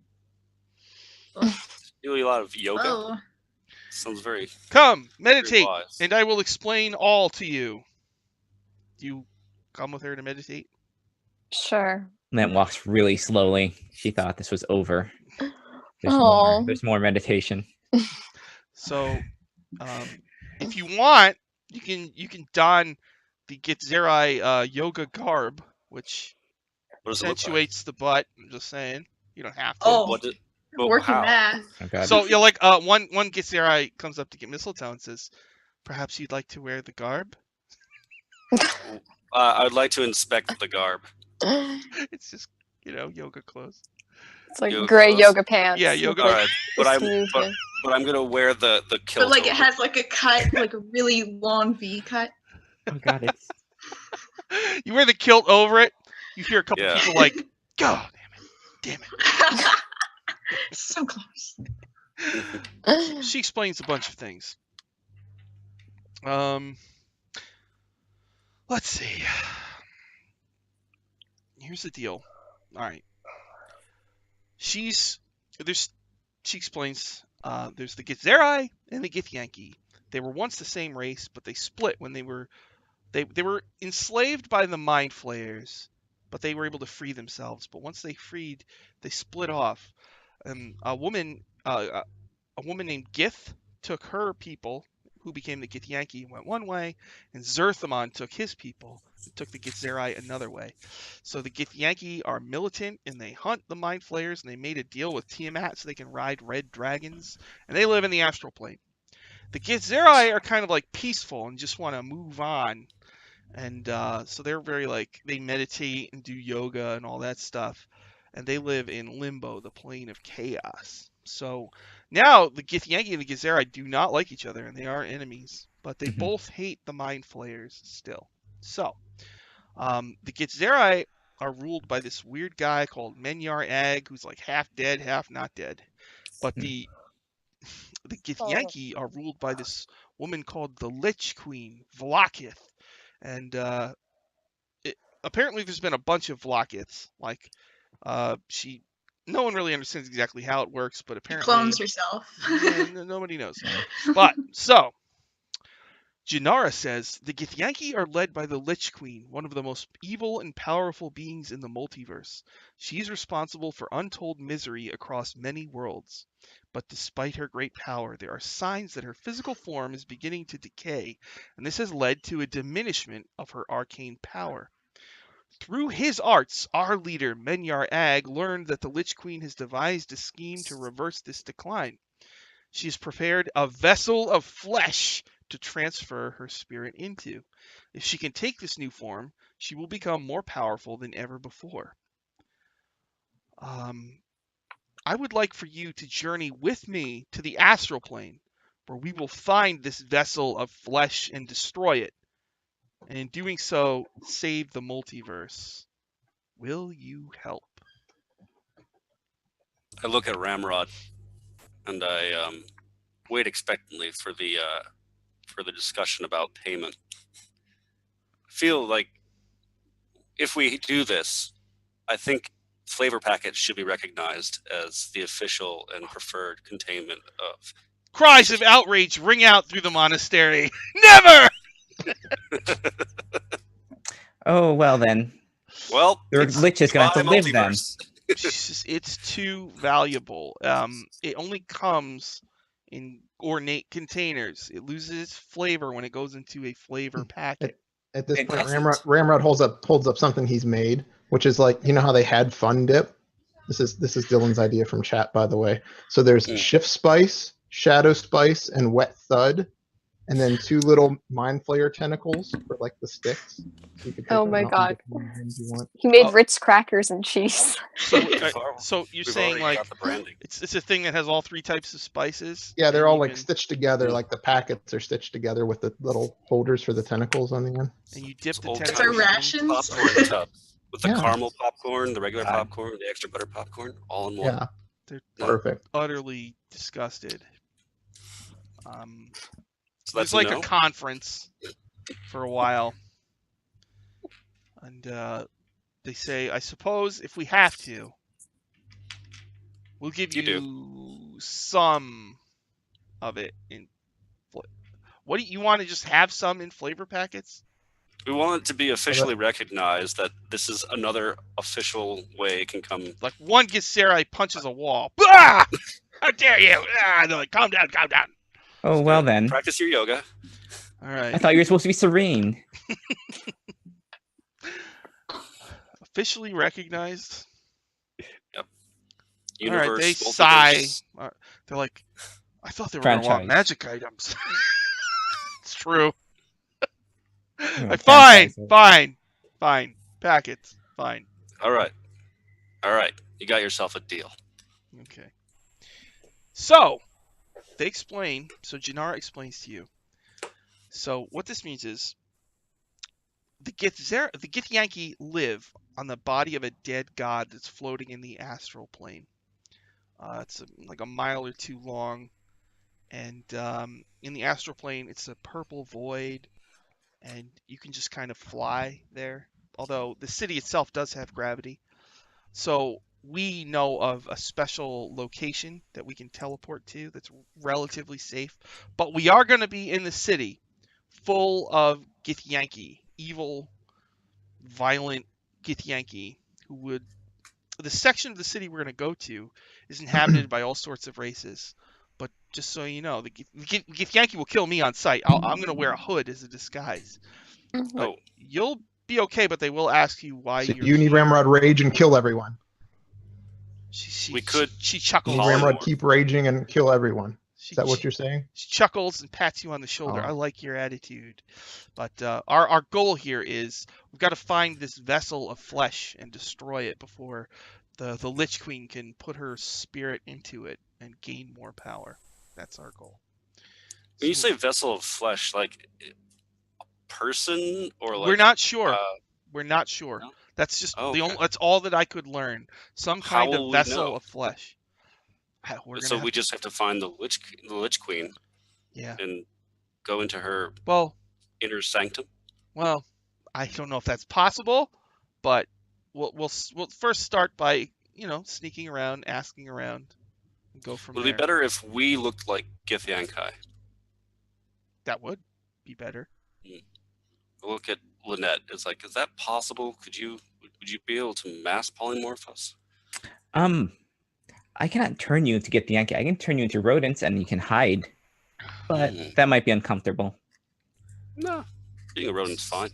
Doing a lot of yoga.
Oh,
Sounds very,
Come,
very
meditate,
wise.
and I will explain all to you. Do you come with her to meditate?
Sure.
Linnet walks really slowly. She thought this was over. There's
Aw.
more. There's more meditation.
So, if you want, you can don the Githzerai yoga garb, which
What does it look like?
accentuates the butt. I'm just saying, you don't have to.
Oh.
What did, well,
working
how?
math.
Oh god.
So you're like one Githzerai comes up to get Mistletoe and says, "Perhaps you'd like to wear the garb."
I would like to inspect the garb.
It's just yoga clothes.
It's like
Yoga
gray
clothes?
yoga pants.
Yeah,
with,
yoga
All
like,
right,
the
but I'm
sleeves.
but I'm gonna wear the kilt.
But like it
over.
has like a cut, like a really long V cut.
Oh god, it's
You wear the kilt over it. You hear a couple
Yeah.
people like, "God damn it!"
So close.
She explains a bunch of things. Let's see. Here's the deal. All right. She explains there's the Githzerai and the Githyanki. They were once the same race, but they split when they were enslaved by the Mind Flayers, but they were able to free themselves. But once they freed, they split off. And a woman named Gith took her people, who became the Githyanki, and went one way, and Zerthamon took his people and took the Githzerai another way. So the Githyanki are militant, and they hunt the Mind Flayers, and they made a deal with Tiamat so they can ride red dragons, and they live in the astral plane. The Githzerai are kind of like peaceful and just want to move on. And so they're very like, they meditate and do yoga and all that stuff. And they live in Limbo, the plane of chaos. So now the Githyanki and the Githzerai do not like each other, and they are enemies. But they both hate the Mind Flayers still. So the Githzerai are ruled by this weird guy called Menyar Ag, who's like half dead, half not dead. But the Githyanki are ruled by this woman called the Lich-Queen, Vlakith. And apparently there's been a bunch of Vlakiths. Like, no one really understands exactly how it works, but apparently...
Clones herself.
Nobody knows. But, so, Jinara says, the Githyanki are led by the Lich-Queen, one of the most evil and powerful beings in the multiverse. She's responsible for untold misery across many worlds. But despite her great power, there are signs that her physical form is beginning to decay, and this has led to a diminishment of her arcane power. Through his arts, our leader, Menyar Ag, learned that the Lich-Queen has devised a scheme to reverse this decline. She has prepared a vessel of flesh to transfer her spirit into. If she can take this new form, she will become more powerful than ever before. I would like for you to journey with me to the astral plane, where we will find this vessel of flesh and destroy it, and in doing so, save the multiverse. Will you help?
I look at Ramrod, and I wait expectantly for the discussion about payment. I feel like if we do this, I think flavor packets should be recognized as the official and preferred containment of.
Cries of outrage ring out through the monastery. Never!
oh well then.
Well,
Your
it's
lich is gonna have to
my
live then.
multiverse.
It's too valuable. It only comes in ornate containers. It loses its flavor when it goes into a flavor packet.
At this
It
point,
doesn't.
Ramrod holds up something he's made, which is like, you know how they had Fun Dip? This is Dylan's idea from chat, by the way. So there's Shift Spice, Shadow Spice, and Wet Thud, and then 2 little Mind Flayer tentacles for like the sticks. So you can take
Oh
them
my
out and
god.
dip them in the ones you want.
He made
Oh.
Ritz crackers and cheese.
So,
We've al-
so you're
we've
saying
already
like
got the branding.
it's a thing that has all 3 types of spices?
Yeah, they're
and
all
you
like
can-
stitched together,
Mm.
like the packets are stitched together with the little holders for the tentacles on the end.
and you dip the
old
It's
tentacles
our
timey
into
rations.
the
popcorn tub with the
Yeah.
caramel popcorn, the regular
God.
popcorn, the extra butter popcorn, all in one.
Yeah,
They're
perfect.
utterly disgusted.
So
There's
that's
like
no.
a conference for a while, and they say, I suppose if we have to, we'll give
You do.
you some of it in. What do you want to just have some in flavor packets?
We want it to be officially recognized that this is another official way it can come.
Like one Githzerai punches a wall. Ah! How dare you? Ah! And they're like, calm down, calm down.
Oh well then.
Practice your yoga.
All
I
right.
thought you were supposed to be serene.
Officially recognized.
Universe.
All right, they
multiverse.
sigh. They're like, I thought they were going to want
Franchise.
magic items. It's true.
You know,
Like, fine,
franchises.
fine. Packets, fine.
All right. You got yourself a deal.
Okay. So, they explain. So, Janara explains to you. So, what this means is the Githyanki live on the body of a dead god that's floating in the astral plane. It's like a mile or 2 long. And in the astral plane, it's a purple void. And you can just kind of fly there. Although the city itself does have gravity. So we know of a special location that we can teleport to that's relatively safe. But we are going to be in the city full of Githyanki, evil, violent Githyanki, who would... The section of the city we're going to go to is inhabited by all sorts of races. But just so you know, the Githyanki will kill me on sight. I'm going to wear a hood as a disguise.
Mhm.
But
Oh,
you'll be okay, but they will ask you why
So
you're
you need
here.
Ramrod rage and kill everyone.
She
We could
She
You
chuckles.
need
Polymorph.
Ramrod keep raging and kill everyone.
She,
Is that what
she-
you're saying?
she chuckles and pats you on the shoulder.
Oh.
I like your attitude. But our goal here is we've got to find this vessel of flesh and destroy it before the Lich-Queen can put her spirit into it and gain more power. That's our goal.
when you
So
say vessel of flesh, like a person or like
we're not sure.
uh,
We're not sure.
no?
That's just
Oh,
the
okay.
only. That's all that I could learn. Some
How
kind
will
of
we
vessel
know?
of flesh. We're
So
gonna have
we
to-
just have to find the Lich Queen
yeah.
and go into her
Well,
inner sanctum.
I don't know if that's possible, but we'll first start by sneaking around, asking around, and go from
Would it
there.
be better if we looked like Githyanki?
That would be better.
Look at Linnet. It's like, is that possible? Would you be able to mass polymorph us?
I cannot turn you into get the Yankee. I can turn you into rodents and you can hide. But
Hmm.
that might be uncomfortable.
No, being a rodent's fine.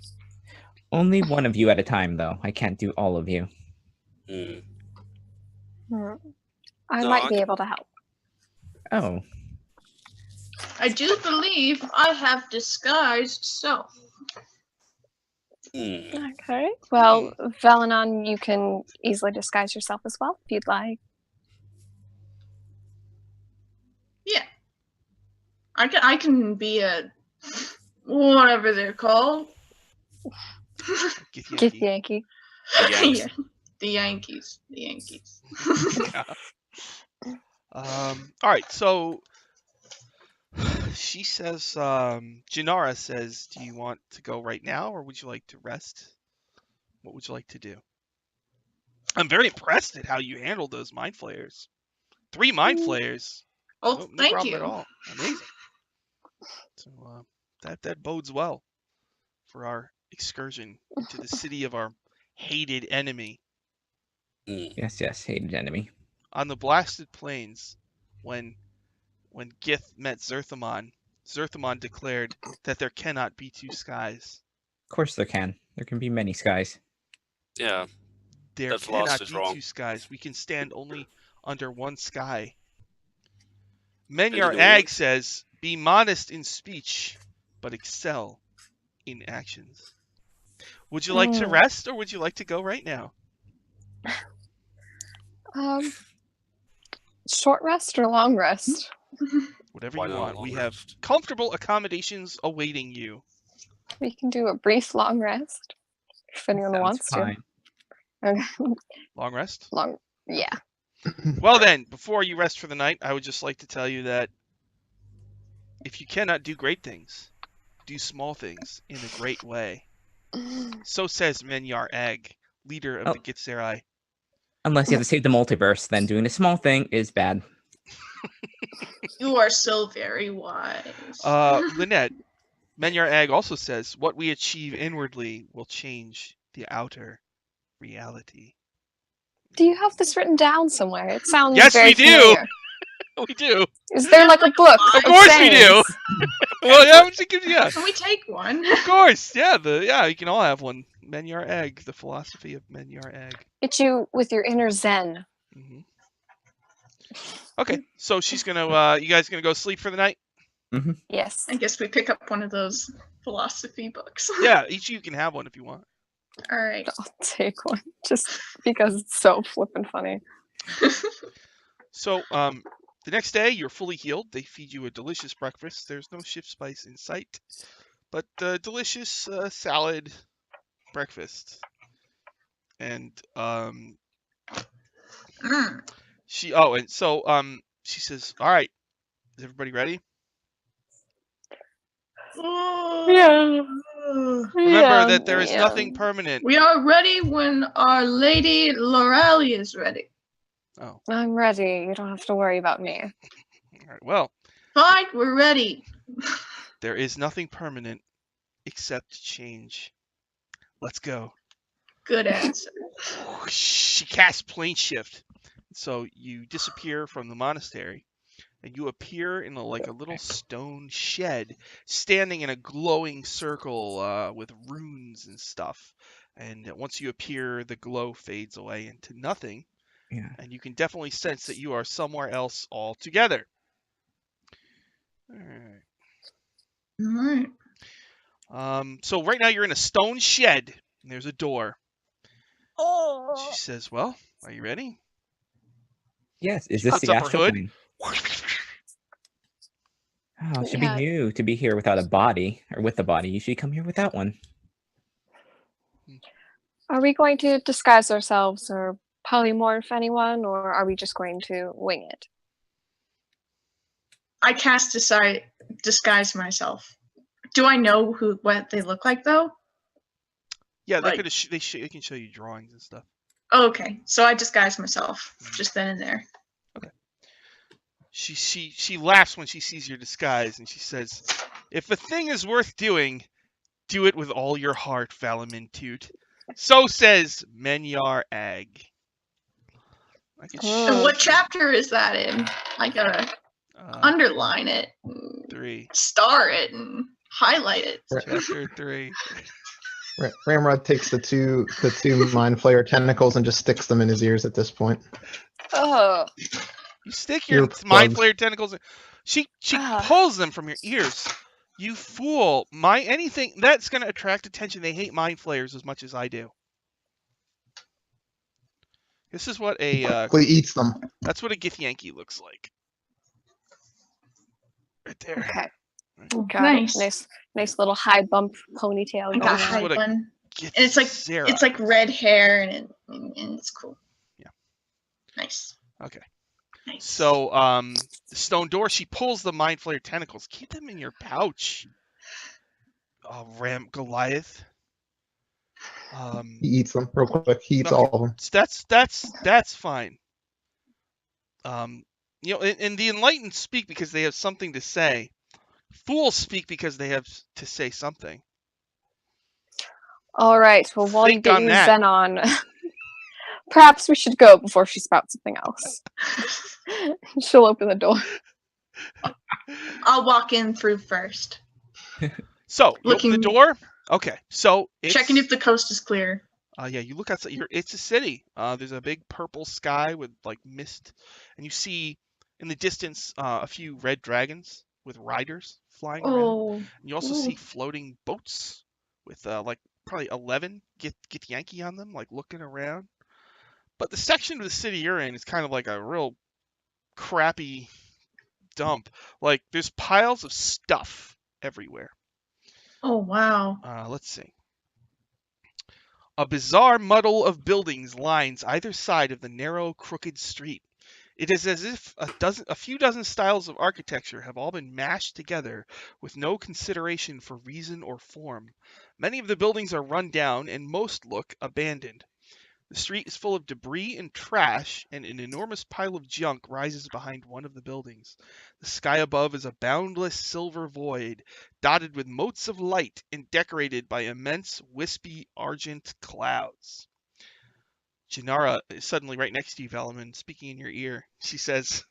Only one of you at a time, though. I can't do all of you.
Hmm.
I
No,
might
I
be
can-
able to help.
Oh,
I do believe I have disguised self.
Hmm.
Okay. Well, Valamin, you can easily disguise yourself as well if you'd like.
Yeah. I can be a whatever they're called.
Githyanki.
Githyanki.
The Yanks.
Yeah, the Yankees. The Yankees.
All right, so she says, Janara says, do you want to go right now, or would you like to rest? What would you like to do? I'm very impressed at how you handled those mind flayers. 3 mind flayers.
Oh,
No
thank
problem
you.
at all. Amazing. So that bodes well for our excursion into the city of our hated enemy.
Yes, yes, hated enemy.
On the blasted plains, when Gith met Zerthamon, Zerthamon declared that there cannot be two skies.
Of course there can. There can be many skies.
Yeah.
There
That
cannot
philosophy's
be
wrong.
two skies. We can stand only under one sky.
Bend
Menyar
in
Ag
wings.
says, be modest in speech, but excel in actions. Would you like to rest, or would you like to go right now?
Short rest or long rest?
Whatever
Why
you
not
want.
long
We have
rest?
comfortable accommodations awaiting you.
We can do a brief long rest if anyone
Sounds
wants
fine.
to. Okay.
Long rest?
Long, yeah.
Well then, before you rest for the night, I would just like to tell you that if you cannot do great things, do small things in a great way. So says Menyar Ag, leader of
Oh.
the Githzerai.
Unless you have to save the multiverse, then doing a small thing is bad.
You are so very wise.
Linnet, Menyar Ag also says, what we achieve inwardly will change the outer reality.
Do you have this written down somewhere? It sounds
Yes,
very
we do.
familiar.
We do.
Is there like a book?
Of course we do.
sayings?
Well, yeah.
Can we take one?
Of course, yeah, you can all have one. Menyar Ag, the philosophy of Menyar Ag.
Get you with your inner zen.
Mm-hmm. Okay, so she's gonna, you guys gonna go sleep for the night?
Yes.
I guess we pick up one of those philosophy books.
Yeah, each of you can have one if you want.
All right.
I'll take one just because it's so flippin' funny.
So, the next day, you're fully healed. They feed you a delicious breakfast. There's no shift spice in sight, but delicious salad breakfast. And she says, "All right, is everybody ready?
Yeah.
Remember that there is nothing permanent."
We are ready when our lady Lorelei is ready.
Oh,
I'm ready. You don't have to worry about me.
all right. Well,
Fine, we're ready.
there is nothing permanent except change. Let's go.
Good answer.
She casts plane shift, so you disappear from the monastery, and you appear in a little stone shed, standing in a glowing circle with runes and stuff. And once you appear, the glow fades away into nothing, and you can definitely sense that you are somewhere else altogether. All right.
All right.
So right now you're in a stone shed, and there's a door. She says, "Well, are you ready?"
Yes, is
She
this
puts
the
up her
astral
hood.
plane? Oh, it should
Yeah.
be new to be here without a body, or with a body. You should come here without one.
Are we going to disguise ourselves or polymorph anyone, or are we just going to wing it?
I cast disguise myself. Do I know what they look like though?
Yeah, they
Like-
could. They can show you drawings and stuff.
Oh, okay, so I disguise myself just then and there.
She laughs when she sees your disguise, and she says, "If a thing is worth doing, do it with all your heart, Valamin Toot." So says Menyar Ag. I can
And what chapter is that in? I gotta underline it,
3.
star it, and highlight it.
Chapter 3.
Ramrod takes the two Mind Flayer tentacles and just sticks them in his ears at this point.
Oh.
You stick your
Earplugs.
Mind Flayer tentacles in. She
Ah.
pulls them from your ears. You fool! Anything that's gonna attract attention. They hate Mind Flayers as much as I do. This is what
He quickly eats them.
that's what a Githyanki looks like. Right there.
Okay. Got
Nice.
it. Nice little high bump ponytail
I
going
got
this is
on.
high
what a
bun.
Githzera
And it's like red hair and it's cool.
Yeah.
Nice.
Okay.
Nice.
So, the stone door, she pulls the Mind Flayer tentacles. Keep them in your pouch. Oh, Goliath.
He eats them real quick. He eats
No,
all of them.
That's fine. And the enlightened speak because they have something to say. Fools speak because they have to say something.
All right. Well, while you
Think
get
on
your
that.
Zen on, Perhaps we should go before she spouts something else. She'll open the door.
I'll walk in through first.
So, you open the
Looking-
door. Okay, so it's...
Checking if the coast is clear.
Yeah, you look outside. It's a city. There's a big purple sky with like mist, and you see in the distance a few red dragons with riders flying around.
Oh.
And you also see floating boats with like probably 11 get Yankee on them, like looking around. But the section of the city you're in is kind of like a real crappy dump. Like there's piles of stuff everywhere.
Oh, wow.
Let's see. A bizarre muddle of buildings lines either side of the narrow, crooked street. It is as if a few dozen styles of architecture have all been mashed together with no consideration for reason or form. Many of the buildings are run down and most look abandoned. The street is full of debris and trash, and an enormous pile of junk rises behind one of the buildings. The sky above is a boundless silver void, dotted with motes of light and decorated by immense, wispy, argent clouds. Janara is suddenly right next to you, Valamin, speaking in your ear. She says,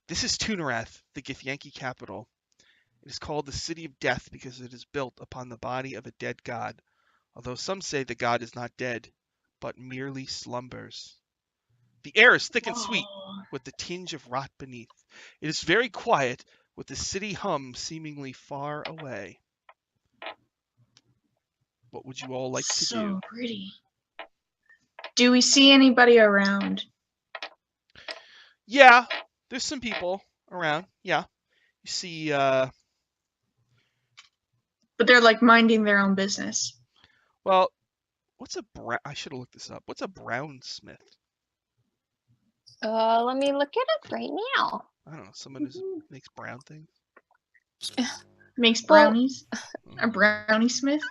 "This is Tunarath, the Githyanki capital. It is called the City of Death because it is built upon the body of a dead god, although some say the god is not dead, but merely slumbers. The air is thick and sweet, with the tinge of rot beneath. It is very quiet, with the city hum seemingly far away." What would you all like to
So
do?
pretty. Do we see anybody around?
Yeah, there's some people around. Yeah. You see,
But they're like minding their own business.
well, I should have looked this up. What's a brownsmith?
Let me look it up right now.
I don't know, someone who makes brown things.
Makes
Well-
brownies. A brownie smith.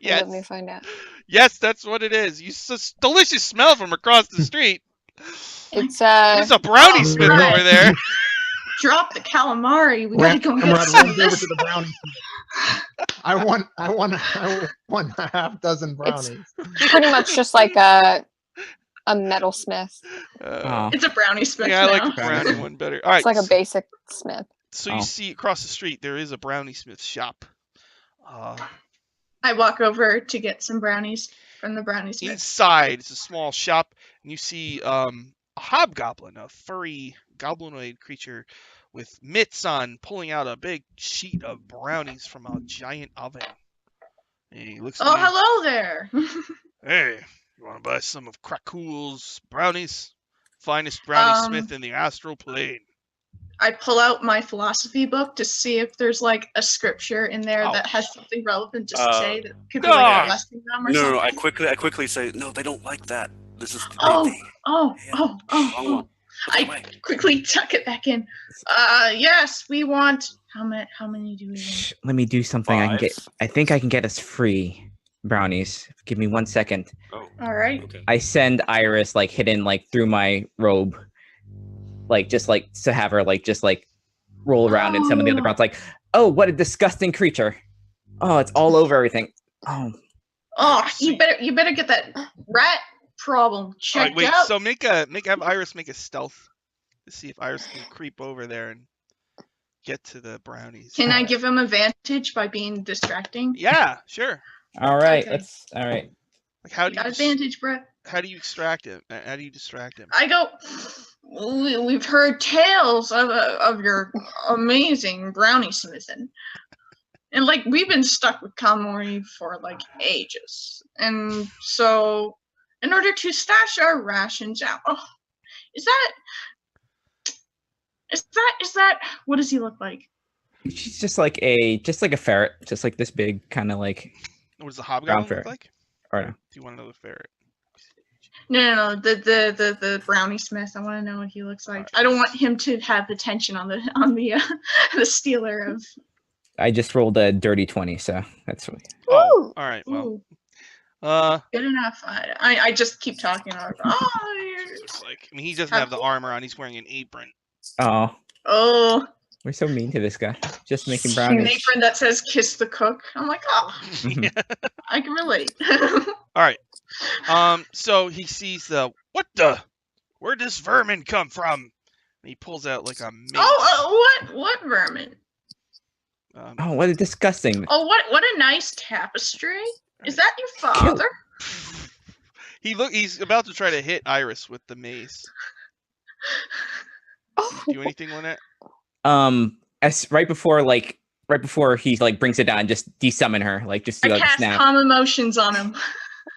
Yes.
Let me find out.
Yes, that's what it is. You delicious smell from across the street.
It's
There's a brownie smith
right.
over there.
Drop the calamari. We gotta go get
Ramrod
some
runs
of
over
this.
to the brownie. I want a half dozen brownies.
pretty much just like a metalsmith.
Oh.
It's a brownie smith
Yeah, I like
now.
the brownie one better. All right.
It's like a basic smith.
So you
Oh.
see across the street there is a brownie smith shop.
I walk over to get some brownies from the brownie smith.
Inside, it's a small shop, and you see a hobgoblin, a furry goblinoid creature with mitts on, pulling out a big sheet of brownies from a giant oven. And he looks at
Oh,
you.
hello there.
Hey, you want to buy some of Krakul's brownies? Finest brownie smith in the astral plane.
I pull out my philosophy book to see if there's like a scripture in there
Oh.
that has something relevant to say that could be
no.
like blessing them or
No,
something.
I quickly say, no, they don't like that. This is
Oh,
they-
oh,
yeah,
oh,
wrong
oh,
one. Put that
I
away.
quickly tuck it back in. Yes, we want how many do we want?
Shh, let me do something. I can get.
5.
I think I can get us free brownies. Give me 1 second.
Oh,
All right.
okay.
I send Iris like hidden like through my robe, like just like to have her like just like roll around in some of the other
Oh.
browns. Like, oh, what a disgusting creature! Oh, it's all over everything. Oh,
Oh, you better get that rat problem
All
checked
right, wait.
out.
So have Iris make a stealth to see if Iris can creep over there and get to the brownies.
Can I give him advantage by being distracting?
Yeah, sure.
all right.
Okay.
Let's. All right.
Like how do
Got
you
advantage, bro.
how do you extract him? How do you distract him?
I go. We've heard tales of your amazing brownie smithing, and like we've been stuck with Kamori for like ages, and so in order to stash our rations out, is that what does he look like?
She's just like a ferret, just like this big, kind of like.
What does the hobgoblin look
ferret.
like?
Or no.
Do you want another ferret?
No, the brownie smith. I want to know what he looks like. I don't want him to have attention on the the stealer of.
I just rolled a dirty 20, so that's what.
Oh,
Ooh.
all right. Well,
Ooh, good enough. I just keep talking. You're-
it's like he doesn't have the armor on. He's wearing an apron.
Oh,
oh,
we're so mean to this guy. Just making
an
brownies.
apron that says "kiss the cook." I'm like, oh,
Mhm.
I can relate.
All right. So he sees where'd this vermin come from? And he pulls out like a mace.
What vermin?
Oh, what a disgusting.
Oh, what a nice tapestry. Is that your father?
He's about to try to hit Iris with the mace.
Oh,
Do anything, Linnet?
As right before he like brings it down, just desummon her, like just do
I
like a
cast
snap.
calm emotions on him.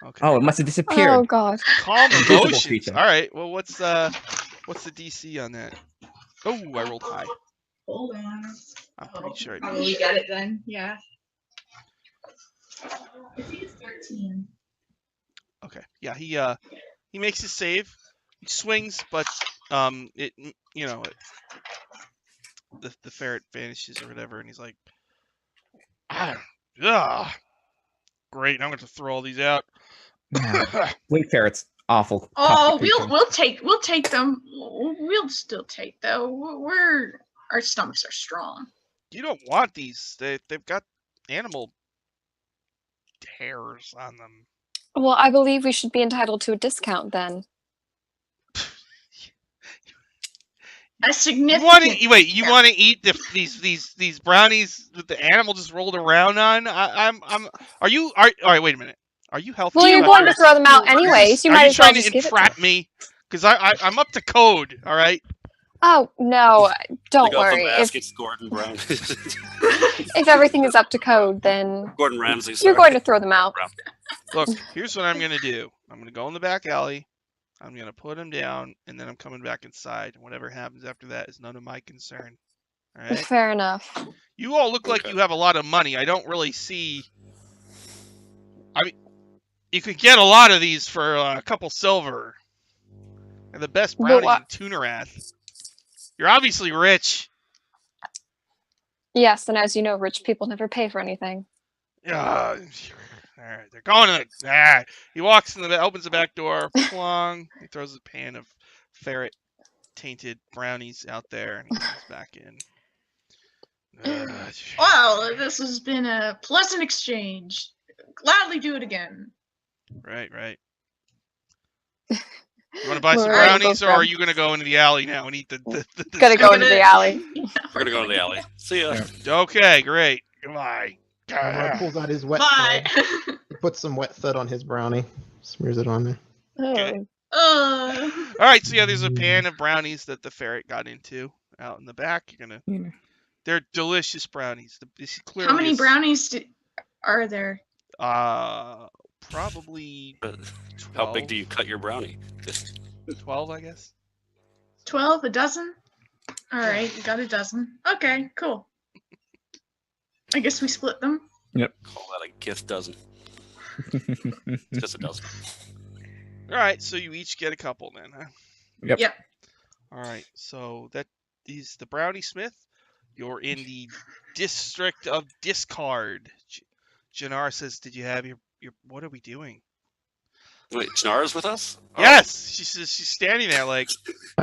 Okay.
Oh, it must have disappeared.
oh God.
Calm
Invisible
emotions.
creature.
All right. Well, what's the DC on that? Oh, I rolled high.
Hold on.
I'm pretty sure I did.
Probably get it then. Yeah. I think it's 13.
Okay. Yeah, he makes his save. He swings, but the ferret vanishes or whatever, and he's like, great. I'm going to throw all these out.
Yeah. Wait, ferrets, awful.
Oh,
toxic creature.
we'll take them. We'll still take though. Our stomachs are strong.
You don't want these. They've got animal hairs on them.
Well, I believe we should be entitled to a discount then.
A significant.
You want to eat these brownies with the animal just rolled around on? All right, wait a minute. Are you healthy?
Well, you're going to throw them out anyways. You might as well
trying
just
to
give it to
entrap
us.
me? Because I'm up to code. All right.
Oh no! Don't
Pick up
worry.
the
If
baskets, Gordon Brown.
if everything is up to code, then
Gordon Ramsay.
you're going to throw them out.
Look, here's what I'm gonna do. I'm gonna go in the back alley. I'm gonna put him down, and then I'm coming back inside. Whatever happens after that is none of my concern. All right.
Fair enough.
You all look like you have a lot of money. I don't really see. I mean, you could get a lot of these for a couple silver. And the best brownie in Toonerath. You're obviously rich.
Yes, and as you know, rich people never pay for anything.
All right, they're going to. He walks in opens the back door. Plong. He throws a pan of ferret-tainted brownies out there, and he comes back in.
Well, this has been a pleasant exchange. Gladly do it again.
Right. You want to buy some
We're
brownies, or are
both
you going to go into the alley now and eat the
Gonna go into the alley.
We're gonna go to the alley. See ya.
Yeah.
Okay, great. Goodbye.
Ramrod pulls out his wet
Bye.
thud. He puts some wet thud on his brownie. Smears it on there.
Okay.
Uh,
All right, so yeah, there's a pan of brownies that the ferret got into out in the back. They're delicious brownies.
how many brownies are there?
Probably 12.
How big do you cut your brownie?
12, I guess.
12? A dozen? All right, you got a dozen. Okay, cool. I guess we split them.
Call that a gift dozen. Just a dozen.
All right, so you each get a couple then, huh?
Yep.
All right, so that is the Brownie Smith. You're in the District of Discard. Janara says, "Did you have your? What are we doing?"
Wait, Janara's with us?
Yes, she says she's standing there like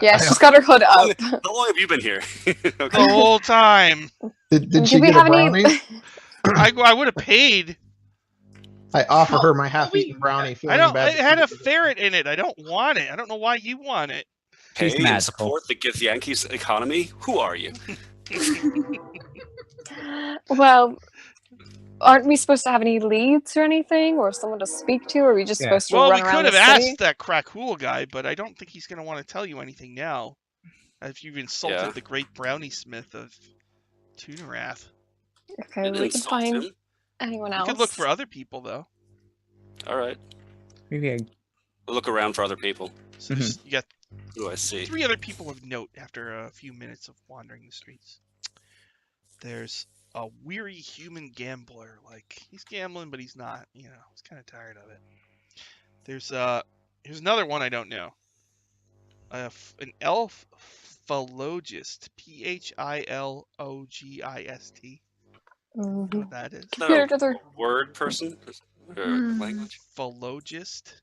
Yeah, she's got her hood up.
How long have you been here?
the whole time.
Did she
we
get a
have
brownie?
any?
I would have paid.
I offer her my half-eaten brownie.
I
feeling
don't.
bad
It
that
had
she
a
didn't.
ferret in it. I don't want it. I don't know why you want it.
She's
Pay and
magical.
support the Gith Yankees economy? Who are you?
Well, aren't we supposed to have any leads or anything, or someone to speak to? Or are we just
Yeah.
supposed to
Well,
run
we
around
could have
the city?
asked that Krakul guy, but I don't think he's going to want to tell you anything now. If you've insulted
Yeah.
the great Brownie Smith of Toonerath.
Okay,
Didn't
we can
insult
find
him.
anyone
You
else.
could look for other people, though.
All right.
Maybe
We'll look around for other people.
So there's- you got
Who do I see?
3 other people of note after a few minutes of wandering the streets. There's a weary human gambler. Like, he's gambling, but he's not. You know, he's kind of tired of it. Here's another one I don't know. An elf philologist. Philogist. I don't know
Mhm.
what that is.
Is that
Computer
a
to the
word person? Or
Hmm.
language?
Philologist.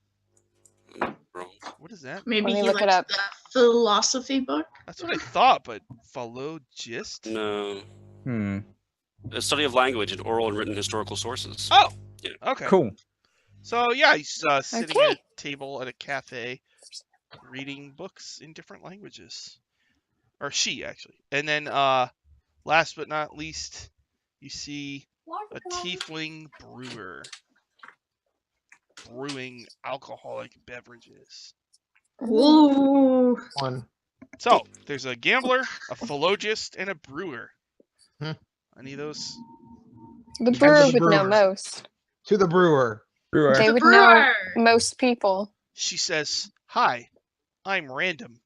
Wrong.
What is that?
Maybe
Let me
he
look it
likes
up.
the philosophy book.
That's what I thought, but philologist?
No.
Hmm.
A study of language and oral and written historical sources.
Oh!
Yeah.
Okay.
Cool.
So yeah, he's sitting at
Okay.
a table at a cafe, reading books in different languages, or she actually. And then last but not least, you see a tiefling brewer brewing alcoholic beverages.
Ooh.
One.
So there's a gambler, a philologist, and a brewer.
Hmm.
Any of those?
The
to
brewer
the
would know
brewer.
most.
To the brewer.
Brewer.
They
The
would know
brewer.
most people.
She says, "Hi, I'm Random.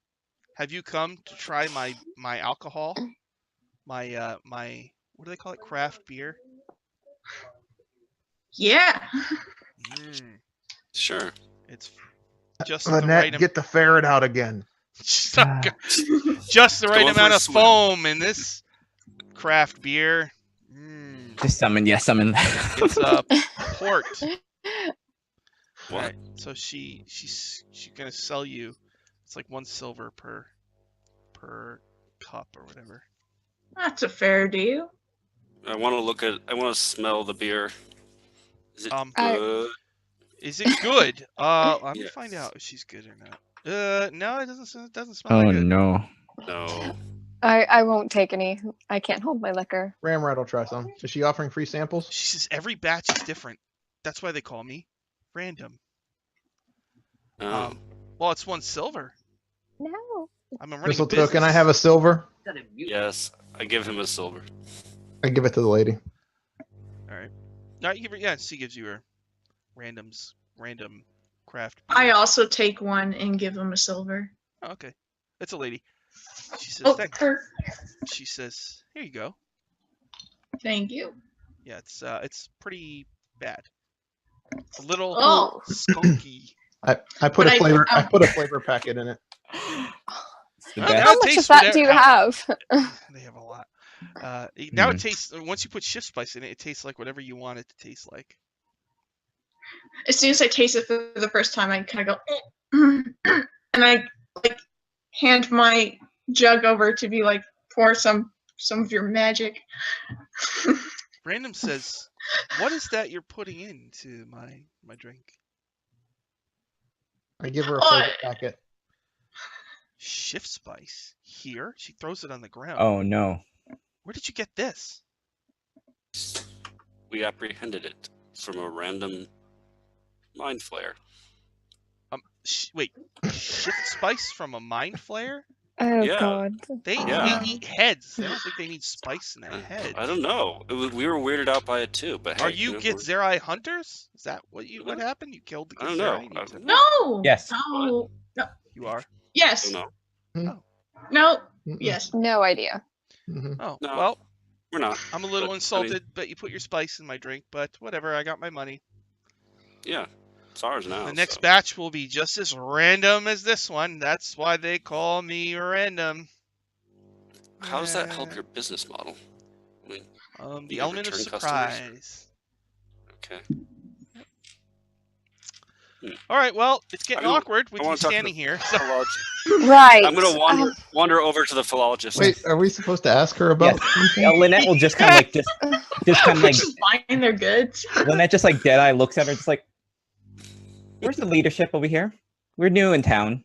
Have you come to try my alcohol? My what do they call it? Craft beer."
Yeah.
It's
Sure.
just the
Linnet,
right
get the ferret out again.
just the right
Going for
amount
a
of
swim.
foam in this craft beer.
Just summon. Yeah, summon.
It's a port.
What?
Right. So she's gonna sell you. It's like 1 silver per cup or whatever.
That's a fair deal.
I want to look at. I want to smell the beer. Is it
I-
good?
Is it good? Let me
Yes.
find out if she's good or not. No, it doesn't smell
Oh
that good.
no.
No.
I won't take any. I can't hold my liquor.
Ramrod will try some. Is she offering free samples?
She says every batch is different. That's why they call me Random.
Oh.
Well, it's 1 silver.
No.
I'm running a
Mistletoe, can I
business.
have a silver?
Yes. I give him a silver.
I give it to the lady.
All right. No, you give her. Yeah, she gives you her random craft.
I
beer.
also take one and give him a silver.
Oh, okay. It's a lady. She says,
Oh,
"Thank."
her.
She says, "Here you go."
Thank you.
Yeah, it's pretty bad. A little
Oh.
skunky.
I put
But
a flavor. I
um,
put a flavor packet in it.
It's the
Oh,
best.
now
How
it
much
tastes
of that
whatever-
do you
how-
have?
They have a lot. Now it
Hmm.
tastes. Once you put shift spice in it, it tastes like whatever you want it to taste like.
as soon as I taste it for the first time, I kind of go, and I like hand my jug over to be like, pour some of your magic.
Random says, "What is that you're putting into my drink?"
I give her a
Oh,
flavor packet.
Shift spice here. She throws it on the ground.
Oh no.
Where did you get this?
We apprehended it from a random mind flare.
Wait, shift spice from a mind flare?
Oh
Yeah.
god.
They
Yeah.
eat heads. I don't think they need spice in their head.
I don't know. We were weirded out by it too. But hey,
Are you
know,
Githzerai hunters? Is that what happened? You killed the
I don't know.
Githzerai? You took-
no.
Yes.
No.
You are?
Yes.
don't know.
No.
Mm-mm.
Yes.
No idea.
Mhm.
Oh,
No.
well,
We're not.
I'm a little
But, I mean-
insulted, but you put your spice in my drink, but whatever, I got my money.
Yeah. It's ours now.
The next
so.
batch will be just as random as this one. That's why they call me Random.
How does that help your business model? I mean,
The
you
element of
return customers?
surprise.
okay.
All right, well, it's getting
I
awkward with
I
you
wanna talk to
standing
the
here. So
philologist.
Right.
I'm gonna wander
Um,
wander over to the philologist.
Wait, are we supposed to ask her about
Yes.
something?
Lynette will just kind of like just kind of like
Just buying their goods.
Lynette just like dead eye looks at her, just like, where's the leadership over here? We're new in town.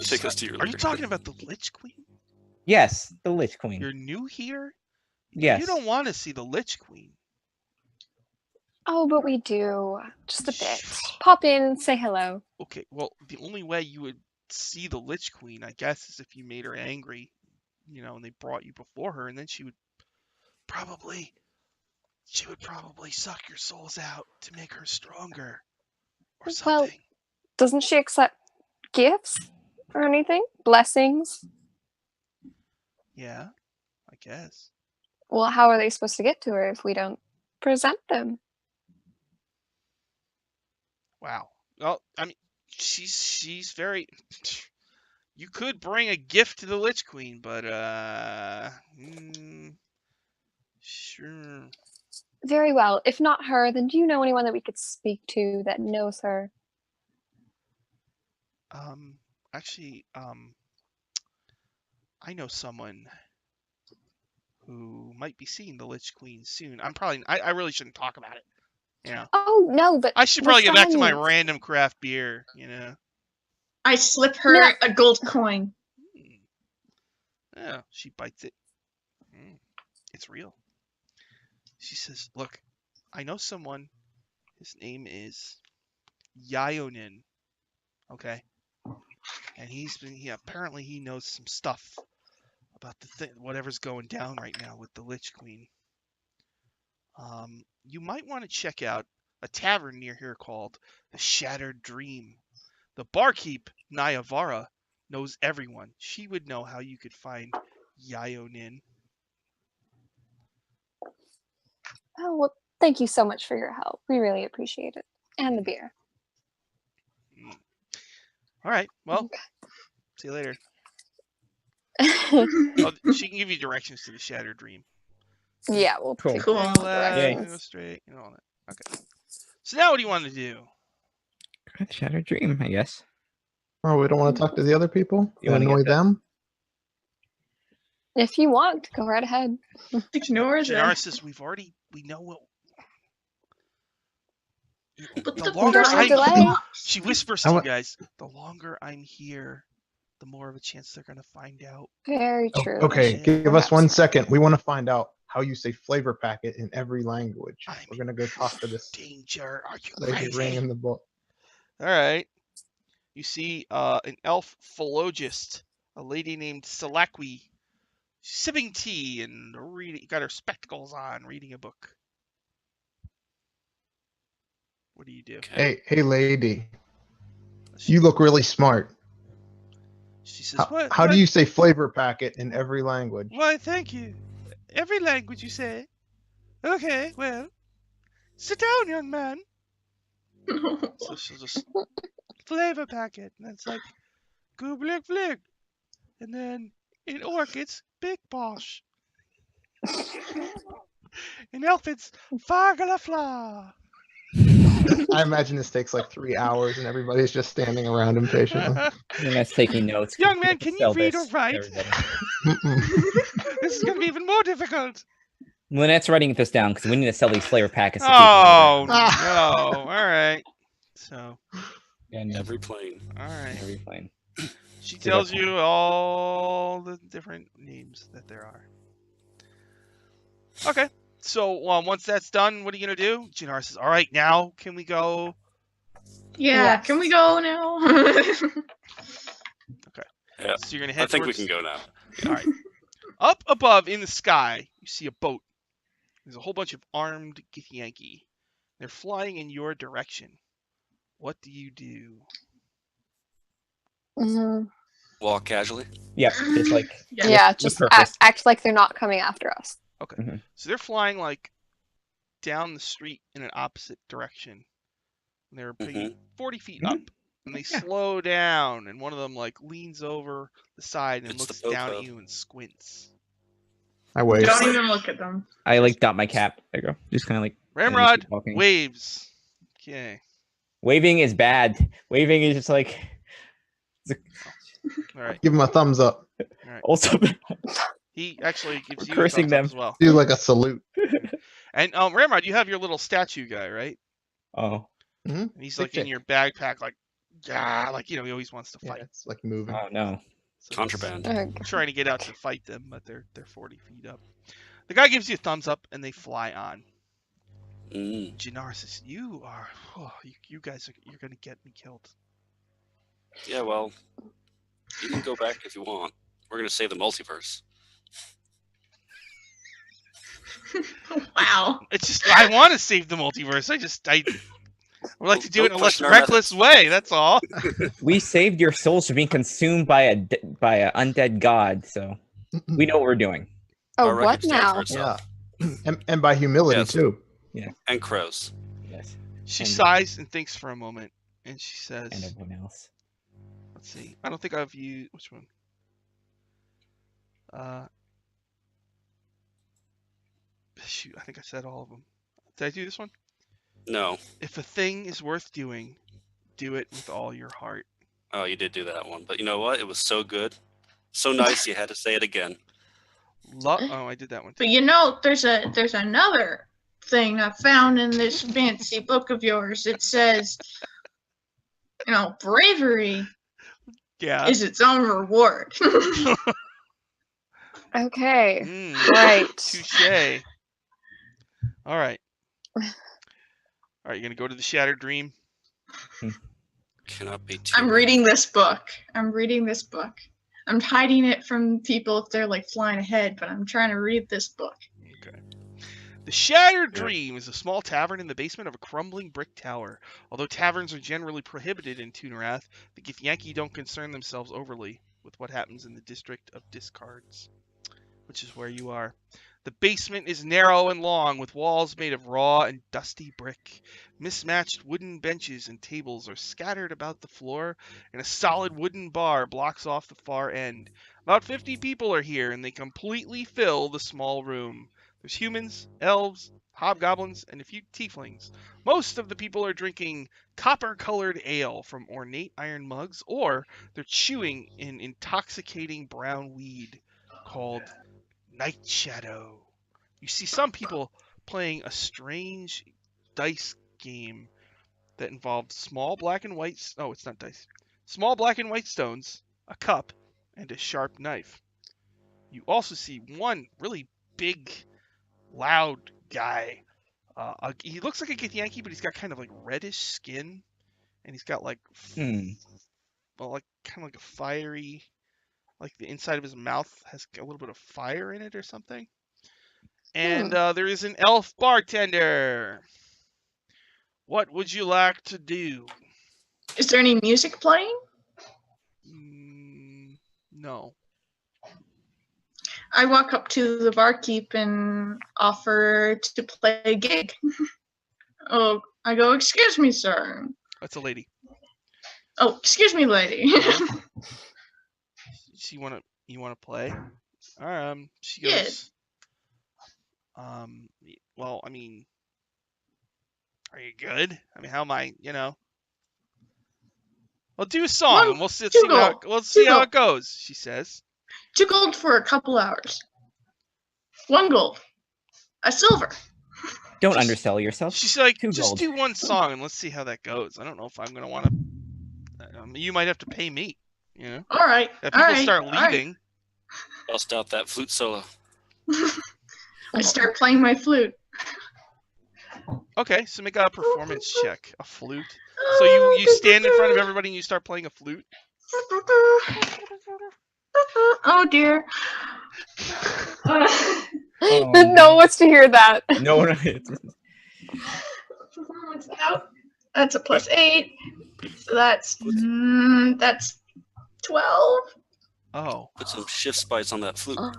Take us to your
are you
leader.
talking about the Lich-Queen?
Yes, the Lich-Queen.
You're new here?
Yes.
You don't want to see the Lich-Queen.
oh, but we do. Just a bit. Pop in, say hello.
Okay, well, the only way you would see the Lich-Queen, I guess, is if you made her angry, and they brought you before her, and then she would probably suck your souls out to make her stronger or
Well,
something.
doesn't she accept gifts or anything? Blessings?
Yeah, I guess.
Well, how are they supposed to get to her if we don't present them?
Wow. Well, I mean, she's very. You could bring a gift to the Lich-Queen, but sure.
Very well. If not her, then do you know anyone that we could speak to that knows her?
Actually, I know someone who might be seeing the Lich-Queen soon. I really shouldn't talk about it. Yeah.
Oh no, but
I should
the
probably get back to my
signs.
random craft beer, you know.
I slip her
No.
a gold coin.
Yeah, she bites it. It's real. She says, "Look, I know someone. His name is Yaonin. Okay, and apparently he knows some stuff about the thing, whatever's going down right now with the Lich-Queen. You might want to check out a tavern near here called the Shattered Dream. The barkeep, Nyavara, knows everyone. She would know how you could find Yaonin."
Oh well, thank you so much for your help. We really appreciate it, and the beer.
All right, well,
Okay.
see you later. Oh, she can give you directions to the Shattered Dream.
Yeah, we'll
Cool.
take
Cool.
the
Go left,
directions.
go straight, and all that. Okay. So now what do you want to do?
Shattered Dream, I guess.
Oh, we don't want to talk to the other people
You
and
wanna
annoy
get that?
them?
If you want, go right ahead.
Ignore
Janara
them.
says, we know what.
But
The
the
longer
Don't
I'm
delay.
here, she whispers to
I
you
want-
guys, the longer I'm here, the more of a chance they're going to find out.
Very
Oh,
true.
okay,
Shit.
give us
Perhaps
1
not.
second. We want to find out how you say flavor packet in every language.
I'm
We're gonna go talk to this
Danger, are you
lady ring
crazy?
in the book.
All right. You see an elf philologist, a lady named Selakwi, sipping tea and reading, got her spectacles on, reading a book. What do you do?
Okay.
Hey, lady, you look really smart.
She says,
How do you say flavor packet in every language?
Why, thank you. Every language you say. Okay, well, sit down, young man. So she'll just flavor packet, and it's like gooblik flig, and then in orc it's big bosh. In elf it's fagalafla.
I imagine this takes like 3 hours and everybody's just standing around impatiently.
Linet's taking notes. 'cause
Young
we
man,
have to
can you
sell
read or
this to
write?
everybody.
Mm-mm.
This is gonna be even more difficult.
Linet's writing this down because we need to sell these flavor packets to
Oh
people.
no! All right. So,
And
Every plane.
all right.
every plane.
She
So
tells
that's-
you all the different names that there are. Okay. So once that's done, what are you gonna do? Janara says, "All right, now can we go?"
Yeah,
Yes.
can we go now?
Yeah,
So you're gonna
I
head
think we
towards.
can go now.
All right. Up above in the sky, you see a boat. There's a whole bunch of armed Githyanki. They're flying in your direction. What do you do?
Mhm.
Walk casually.
Yep, just like
Yeah,
with
just
purpose.
act like they're not coming after us.
Okay.
Mhm.
So they're flying like down the street in an opposite direction. And they're maybe 40 feet
Mhm.
up. And they slow down, and one of them like leans over the side and
It's the
looks down at
Popo.
you and squints.
I wait.
Don't even look at them.
I like dot my cap. There you go. Just kind of like and just
Ramrod
keep walking.
waves. Okay.
Waving is bad. Waving is just like
All right.
Give him a thumbs up.
also bad.
He actually gives
We're
you a
cursing
thumbs
them.
up as well.
Do like a salute.
And Ramrod, you have your little statue guy, right?
Oh,
And he's
Big
like in
dick.
your backpack, like, yeah, like, he always wants to
Yeah,
fight.
it's like moving.
oh no.
So he's
Contraband.
Oh,
trying to get out to fight them, but they're 40 feet up. The guy gives you a thumbs up, and they fly on.
Mm.
Jannar says, "You are, you guys you're gonna get me killed."
Yeah, well, you can go back if you want. We're gonna save the multiverse.
Wow.
It's just I want to save the multiverse. I would like to do it in a
Don't
less
question our
reckless way. That's all.
We saved your souls from being consumed by a undead god, so we know what we're doing.
oh
Our
what
record stands for
now?
itself.
Yeah. And by humility
Yes.
too.
And crows.
Yes,
She
And-
sighs and thinks for a moment, and she says,
and everyone else.
"Let's see. I don't think I've used which one. Shoot, I think I said all of them. Did I do this one?
No.
If a thing is worth doing, do it with all your heart."
Oh, you did do that one. But you know what? It was so good. So nice you had to say it again.
Oh, I did that one too.
But you know, there's another thing I found in this fancy book of yours. It says, bravery
Yeah.
is its own reward.
Okay.
Right.
Right.
Touche. All right. All right, you gonna go to the Shattered Dream?
Cannot be too.
I'm reading this book. I'm hiding it from people if they're like flying ahead, but I'm trying to read this book.
Okay. The Shattered
Yeah.
Dream is a small tavern in the basement of a crumbling brick tower. Although taverns are generally prohibited in Toonarath, the Githyanki don't concern themselves overly with what happens in the District of Discards, which is where you are. The basement is narrow and long, with walls made of raw and dusty brick. Mismatched wooden benches and tables are scattered about the floor, and a solid wooden bar blocks off the far end. About 50 people are here, and they completely fill the small room. There's humans, elves, hobgoblins, and a few tieflings. Most of the people are drinking copper-colored ale from ornate iron mugs, or they're chewing an intoxicating brown weed called Night Shadow. You see some people playing a strange dice game that involved small black and white... Oh, it's not dice. Small black and white stones, a cup, and a sharp knife. You also see one really big, loud guy. He looks like a Githyanki, but he's got kind of like reddish skin, and he's got like, well, like kind of like a fiery, like the inside of his mouth has a little bit of fire in it or something. And there is an elf bartender. What would you like to do?
Is there any music playing?
No.
I walk up to the barkeep and offer to play a gig. Oh, I go, excuse me, sir.
That's a lady.
Oh, excuse me, lady.
You wanna play? She
Yeah.
goes. Well, I mean, are you good? I mean, how am I? Well, do a song, and we'll see how it goes. She says.
2 gold for a couple hours. 1 gold. A silver.
Don't undersell yourself.
She's like,
2
just
gold.
do one song, and let's see how that goes. I don't know if I'm gonna want to. You might have to pay me.
All right.
If
all
people
right,
start
all right.
leaving.
Bust out that flute solo.
I start playing my flute.
Okay, so make a performance check. A flute. So you stand in front of everybody and you start playing a flute.
Oh dear.
No one wants to hear that.
No one.
Performance out. That's a +8. So that's 12.
Oh.
Put some shift spice on that flute.
No.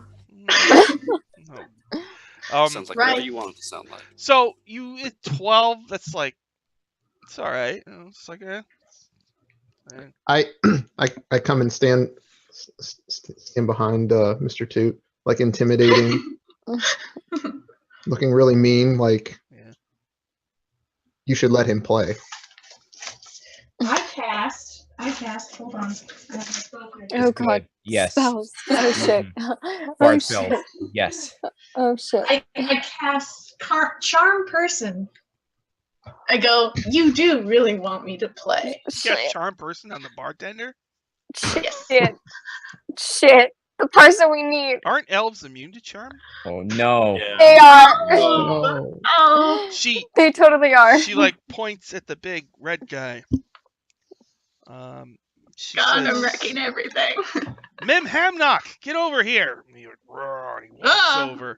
Sounds like
right.
whatever you want it to sound like.
So you at 12. That's like, it's all right. It's like,
I come and stand behind Mr. Toot, like intimidating, looking really mean. Like,
yeah.
You should let him play.
I cast. Hold on.
Oh god.
Yes.
Spells. Oh shit.
Bard
Oh
spells.
shit.
Yes.
Oh shit.
I cast Charm Person. I go, you do really want me to play.
You got charm person on the bartender?
Shit. Shit. The person we need.
Aren't elves immune to charm?
Oh no.
Yeah.
They are.
Oh.
Oh.
They totally are.
She like points at the big red guy. She
God,
says,
I'm wrecking everything.
Mim Hamnock, get over here. And he walks over.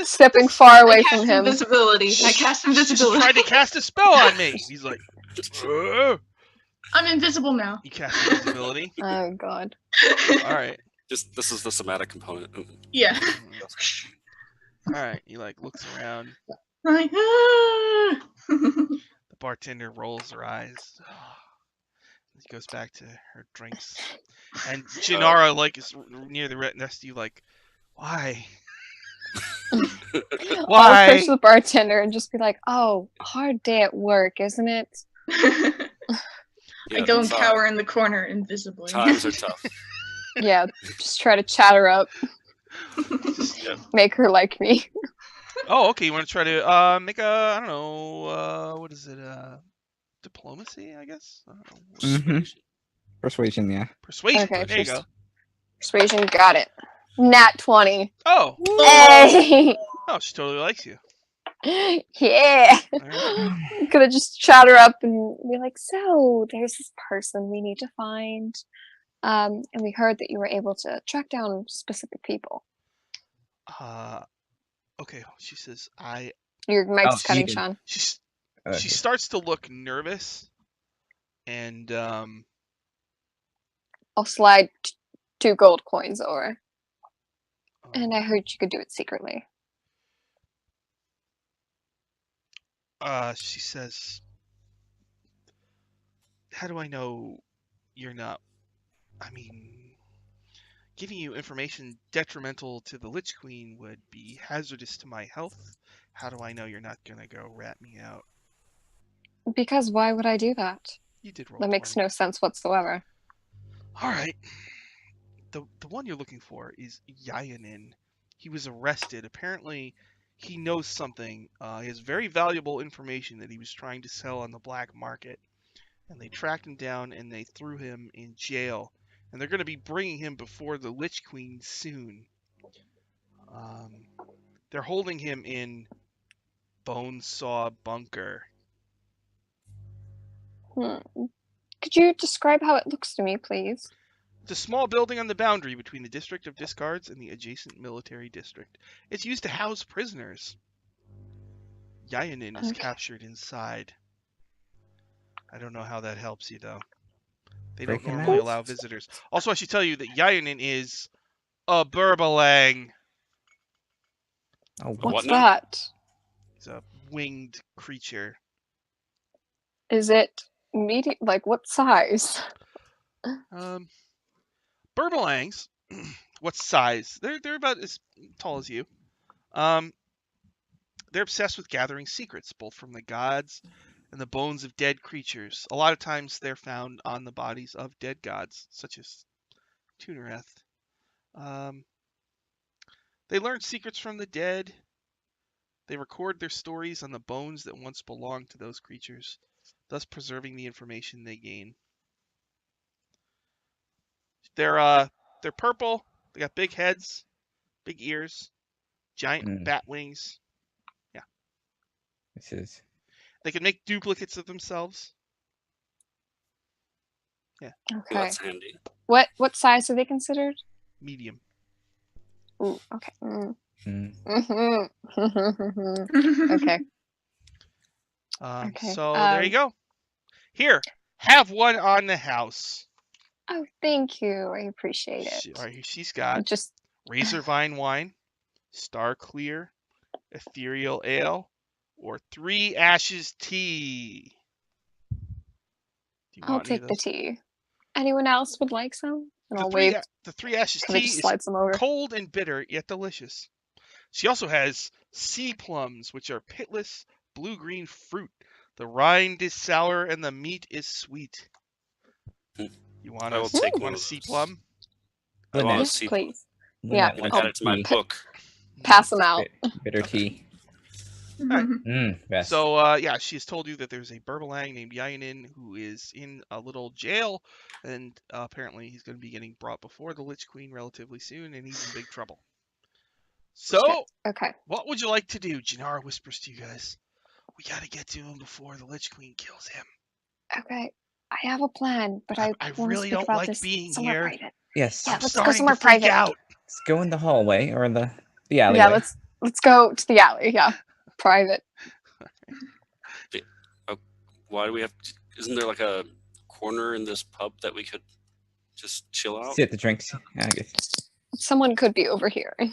Stepping far away
I
from
cast
him.
invisibility. I cast
She just
invisibility.
tried to cast a spell on me. He's like,
I'm invisible now.
you cast invisibility.
Oh god.
All right.
This is the somatic component.
Yeah.
All right. He like looks around.
Like,
The bartender rolls her eyes. He goes back to her drinks. And Janara like is near the rest of you like, why?
I'll
Why?
approach the bartender and just be like, "Oh, hard day at work, isn't it?"
I
Yeah,
go and
it's,
cower in the corner invisibly.
Times are tough.
Yeah, just try to chat her up,
Yeah.
make her like me.
Oh, okay. You want to try to make a, I don't know, what is it? Diplomacy, I guess. I don't know.
Persuasion.
Persuasion, yeah.
Persuasion.
Okay,
There you go.
Persuasion, got it. Nat 20.
Oh,
Hey!
oh, she totally likes you.
Yeah!
All right.
Gonna just chat her up and be like, so, there's this person we need to find. And we heard that you were able to track down specific people.
Okay. She says,
Your mic's
Oh,
cutting,
you did.
Sean.
She starts to look nervous, and
I'll slide 2 gold coins over. And I heard you could do it secretly.
She says, how do I know you're not, I mean, giving you information detrimental to the Lich-Queen would be hazardous to my health. How do I know you're not gonna go rat me out?
Because why would I do that?
You did roll
That makes
20.
no sense whatsoever.
All right. The one you're looking for is Yayanin. He was arrested. Apparently, he knows something. He has very valuable information that he was trying to sell on the black market. And they tracked him down and they threw him in jail. And they're going to be bringing him before the Lich-Queen soon. They're holding him in Bonesaw Bunker.
Could you describe how it looks to me, please?
It's a small building on the boundary between the District of Discards and the adjacent military district. It's used to house prisoners. Yayanin is captured inside. I don't know how that helps you, though. They don't
Break him
normally
out.
allow visitors. Also, I should tell you that Yayanin is a Burbalang.
Oh,
What
What's
now?
that?
He's a winged creature.
Is it medium? Like, what size?
Burbalangs, what size? They're about as tall as you. They're obsessed with gathering secrets, both from the gods and the bones of dead creatures. A lot of times they're found on the bodies of dead gods, such as Tunereth. They learn secrets from the dead. They record their stories on the bones that once belonged to those creatures, thus preserving the information they gain. They're purple. They got big heads, big ears, giant bat wings. Yeah.
This is.
They can make duplicates of themselves. Yeah.
Well,
Okay.
that's handy.
What size are they considered?
Medium.
Ooh, okay.
Mm.
Okay.
So there you go. Here, have one on the house.
Oh, thank you. I appreciate it.
All right, she's got
Just
Razorvine wine, Star Clear, Ethereal Ale, or 3 Ashes tea. Do you
I'll
want any
take
of
the
those?
tea. Anyone else would like some? And I'll wave.
The 3 Ashes
Kind of
tea
just
is
slides them over.
cold and bitter, yet delicious. She also has sea plums, which are pitless, blue-green fruit. The rind is sour and the meat is sweet. You want
I will take
you
one
want a
of
sea
those.
plum?
I want a
Yes,
sea
please.
Linnet
Yeah,
I'm gonna
likes
add
I'll
it to my
tea.
book.
pass them out.
Bitter tea. Best.
So, yeah, she has told you that there's a Burbalang named Yayanin who is in a little jail, and apparently he's going to be getting brought before the Lich-Queen relatively soon, and he's in big trouble. So,
Okay.
what would you like to do? Janara whispers to you guys. We got to get to him before the Lich-Queen kills him.
Okay. I have a plan, but I
I
want to
really
speak
don't
about
like
this
being
somewhere
here.
private.
Yes.
Yeah,
I'm
let's go
starting
somewhere
to freak
private.
out.
Let's go in the hallway or the alleyway.
Yeah, let's go to the alley. Yeah, private.
Why do we have? Isn't there like a corner in this pub that we could just chill out?
Sit the drinks. Yeah, I guess.
Someone could be overhearing,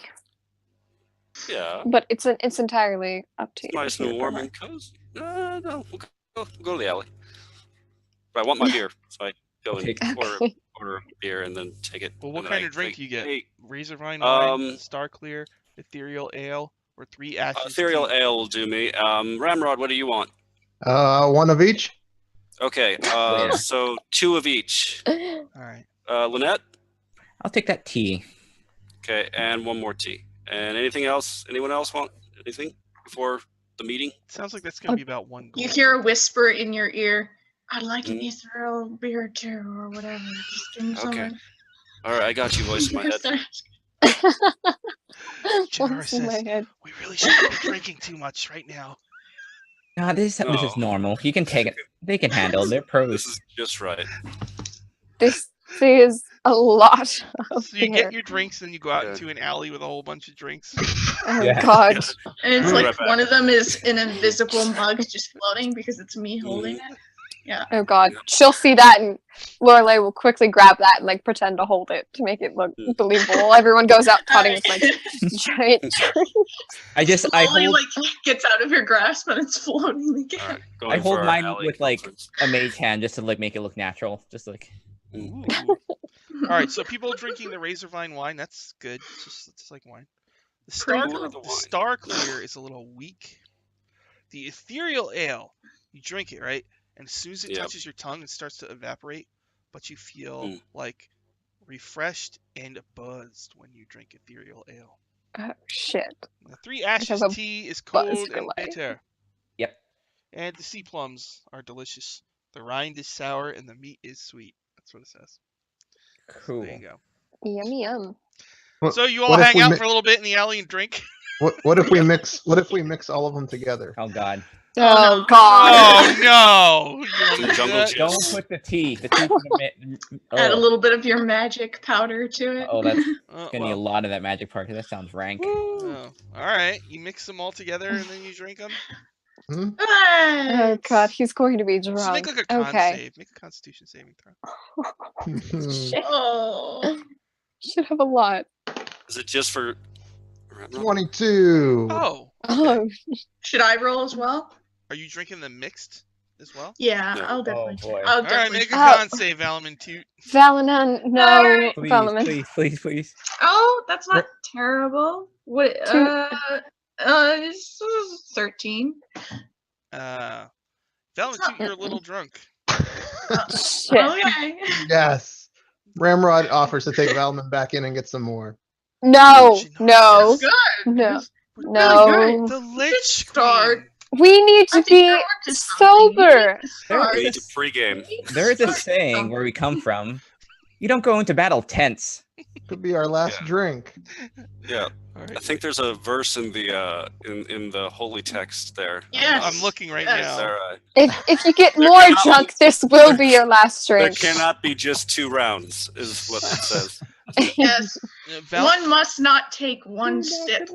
Yeah,
but it's entirely up to
it's
you.
nice
if you
and warm
prefer.
and cozy. No, we'll go to the alley. But I want my beer, so I go and
Okay.
order a beer and then take it.
Well, what
and then
kind
I
of drink
think,
do you get?
Hey,
Razorvine wine, Star Clear, Ethereal Ale, or 3 Ashes
Ethereal
tea?
Ale will do me. Ramrod, what do you want?
One of each.
Okay,
Yeah.
so 2 of each.
All right.
Linnet?
I'll take that tea.
Okay, and 1 more tea. And anything else? Anyone else want Anything before the meeting?
Sounds like that's gonna be about 1 gold.
You hear a whisper in your ear. I'd like an ethereal beer too, or whatever. Just give me
Okay.
some.
All right, I got you, voice in my head.
Janara
What's in my
says,
head?
we really shouldn't be drinking too much right now.
Nah, this is
No.
normal. You can take it. They can handle it. They're
This
pros.
is just right.
This is a lot of
So you
beer.
get your drinks, and you go out
Okay.
into an alley with a whole bunch of drinks.
Oh
Yeah.
God.
And it's
Be
like
right back.
one of them is an invisible mug just floating because it's me holding it. Yeah.
Oh God. She'll see that and Lorelei will quickly grab that and like pretend to hold it to make it look believable. Everyone goes out potting with like giant drinks.
I
Slowly,
hold
like gets out of your grasp and it's floating again.
All right,
I
going
hold
for our
mine
alley
with like
conference.
a mage hand just to like make it look natural. Just like
Ooh. All right, so people drinking the Razorvine wine, that's good. It's just like wine. The Star,
Cooler the
the
wine.
Star Clear is a little weak. The Ethereal Ale, you drink it, right? And as soon as it
Yep.
touches your tongue, it starts to evaporate, but you feel
Mm.
like refreshed and buzzed when you drink Ethereal Ale.
Oh shit.
The Three Ashes
have a
tea is
buzz
cold and
delay.
bitter.
Yep.
And the sea plums are delicious. The rind is sour and the meat is sweet. That's what it says. So
cool.
there you go.
Yummy yum.
So you all
what if
hang
we
out
mi-
for a little bit in the alley and drink.
What if we mix all of them together?
Oh God.
Oh,
no.
God.
Oh no! You
Some
wanna do
jungle
that?
gym.
Don't put the tea. The tea's gonna
Add a
oh.
little bit of your magic powder to it.
Oh, that's
Oh,
gonna need a lot of that magic part. 'Cause that sounds rank.
oh. All right. You mix them all together and then you drink them.
Hmm?
Oh God, he's going to be
Just
drunk.
make like a con
Okay.
save. Make a Constitution saving throw.
Shit.
Oh.
Should have a lot.
Is it just for?
22.
Oh. Okay.
Oh,
Should I roll as well?
Are you drinking them mixed as well?
Yeah,
No.
I'll definitely.
boy.
I'll
All right.
definitely.
Make a
Oh.
con save, Valamin Toot.
Valamin, no,
Alright.
Please,
Valamin.
please.
Oh, that's not terrible. What? This is 13.
Valamin
It's not-
Toot, you're a little drunk.
Shit.
Okay.
Yes. Ramrod offers to take Valman back in and get some more.
No,
Shit,
no,
Good.
no,
It's really
no.
The
good
Lich
start.
Queen.
We need
I
to
think
be
you're onto something. You need
sober.
to start.
We need to pregame.
There is a saying where we come from. You don't go into battle tense.
Could be our last
Yeah.
drink.
Yeah,
All
I
right.
think there's a verse in the in the holy text there.
Yes.
I'm looking right
Yes.
Is
now.
that right?
If you get
There
more
cannot-
drunk, this will be your last
There
drink.
cannot be just 2 rounds, is what it says.
Yes.
Val-
One must not take one sip.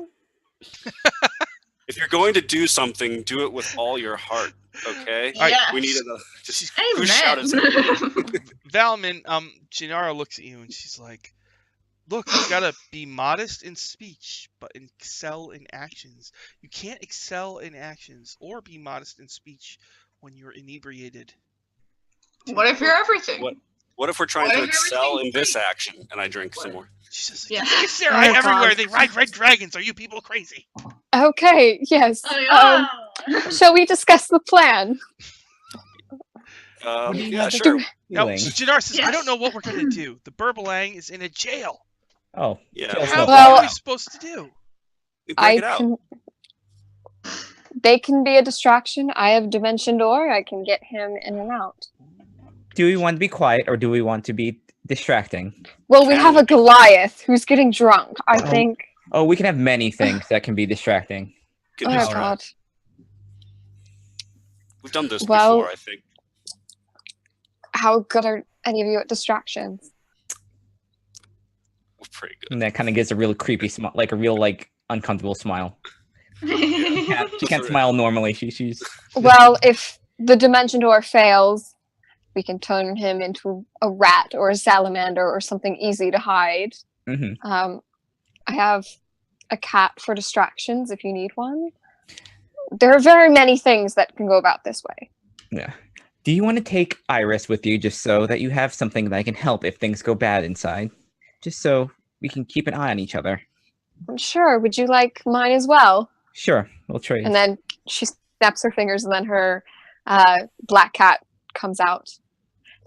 If you're going to do something, do it with all your heart. Okay.
right,
Yes.
We needed a just who
Amen.
shouted something?
Valmin, Gennaro looks at you and she's like, "Look, you gotta be modest in speech, but excel in actions. You can't excel in actions or be modest in speech when you're inebriated."
What if you're everything?
What if we're trying
What
to
if
excel
everything-
in this action and I drink some more?
She's just like,
Yeah.
"Yes, they're
Oh,
everywhere.
God.
They ride red dragons. Are you people crazy?"
Okay, yes.
Oh,
Shall we discuss the plan?
What do you
Yeah,
have
sure.
Now,
Feeling.
Gennaro says, "I don't
Yes.
know what we're gonna do. The Burbalang is in a jail.
Oh,
Yeah.
jail's
How,
no
what
Well-
are we supposed to do?"
We
I
break it out.
can. They can be a distraction. I have Dimension Door. I can get him in and out.
Do we want to be quiet or do we want to be distracting?
Well, we have a Goliath who's getting drunk. I
Oh.
think.
Oh, we can have many things that can be distracting.
Good
Oh
distract.
God.
We've done this
Well-
before, I think.
How good are any of you at distractions?
We're pretty good.
And that kind of gives a real creepy smile, like a real like uncomfortable smile. She can't smile normally. She's
Well, if the Dimension Door fails, we can turn him into a rat or a salamander or something easy to hide.
Mhm.
I have a cat for distractions if you need one. There are very many things that can go about this way.
Yeah. Do you want to take Iris with you just so that you have something that can help if things go bad inside? Just so we can keep an eye on each other.
I'm sure. Would you like mine as well?
Sure, we'll trade.
And then she snaps her fingers, and then her black cat comes out.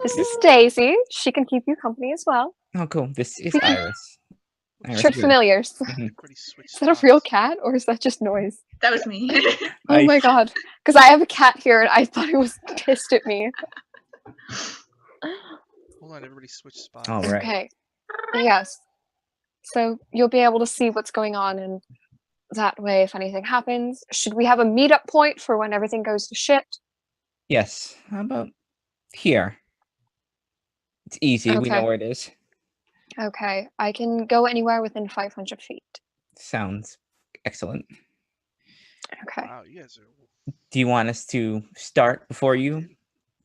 This is Daisy. She can keep you company as well.
Oh, cool. This is Iris. Iris,
Trick
good.
familiars.
Everybody switch
Is that a real
spots.
cat or is that just noise?
That was me.
Oh my god. Because I have a cat here and I thought it was pissed at me.
Hold on, everybody switch spots.
All right.
Okay. Yes. So you'll be able to see what's going on, and that way, if anything happens, should we have a meetup point for when everything goes to shit?
Yes. How about here? It's easy. We know
Okay.
where it is.
Okay. I can go anywhere within 500 feet.
Sounds excellent.
Okay.
Wow, you guys are.
Do you want us to start before you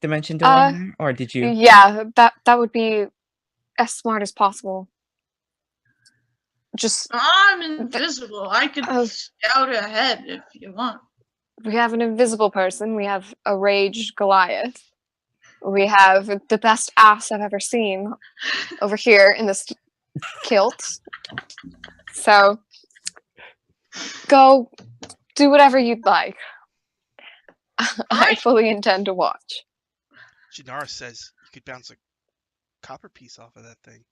dimension door, there, or did you?
Yeah, that would be as smart as possible. Just
I'm invisible. I could
Oh.
scout ahead if you want.
we have an invisible person. We have a raged Goliath. We have the best ass I've ever seen over here in this kilt. So go do whatever you'd like. I
Alright.
fully intend to watch.
Janara says you could bounce a copper piece off of that thing.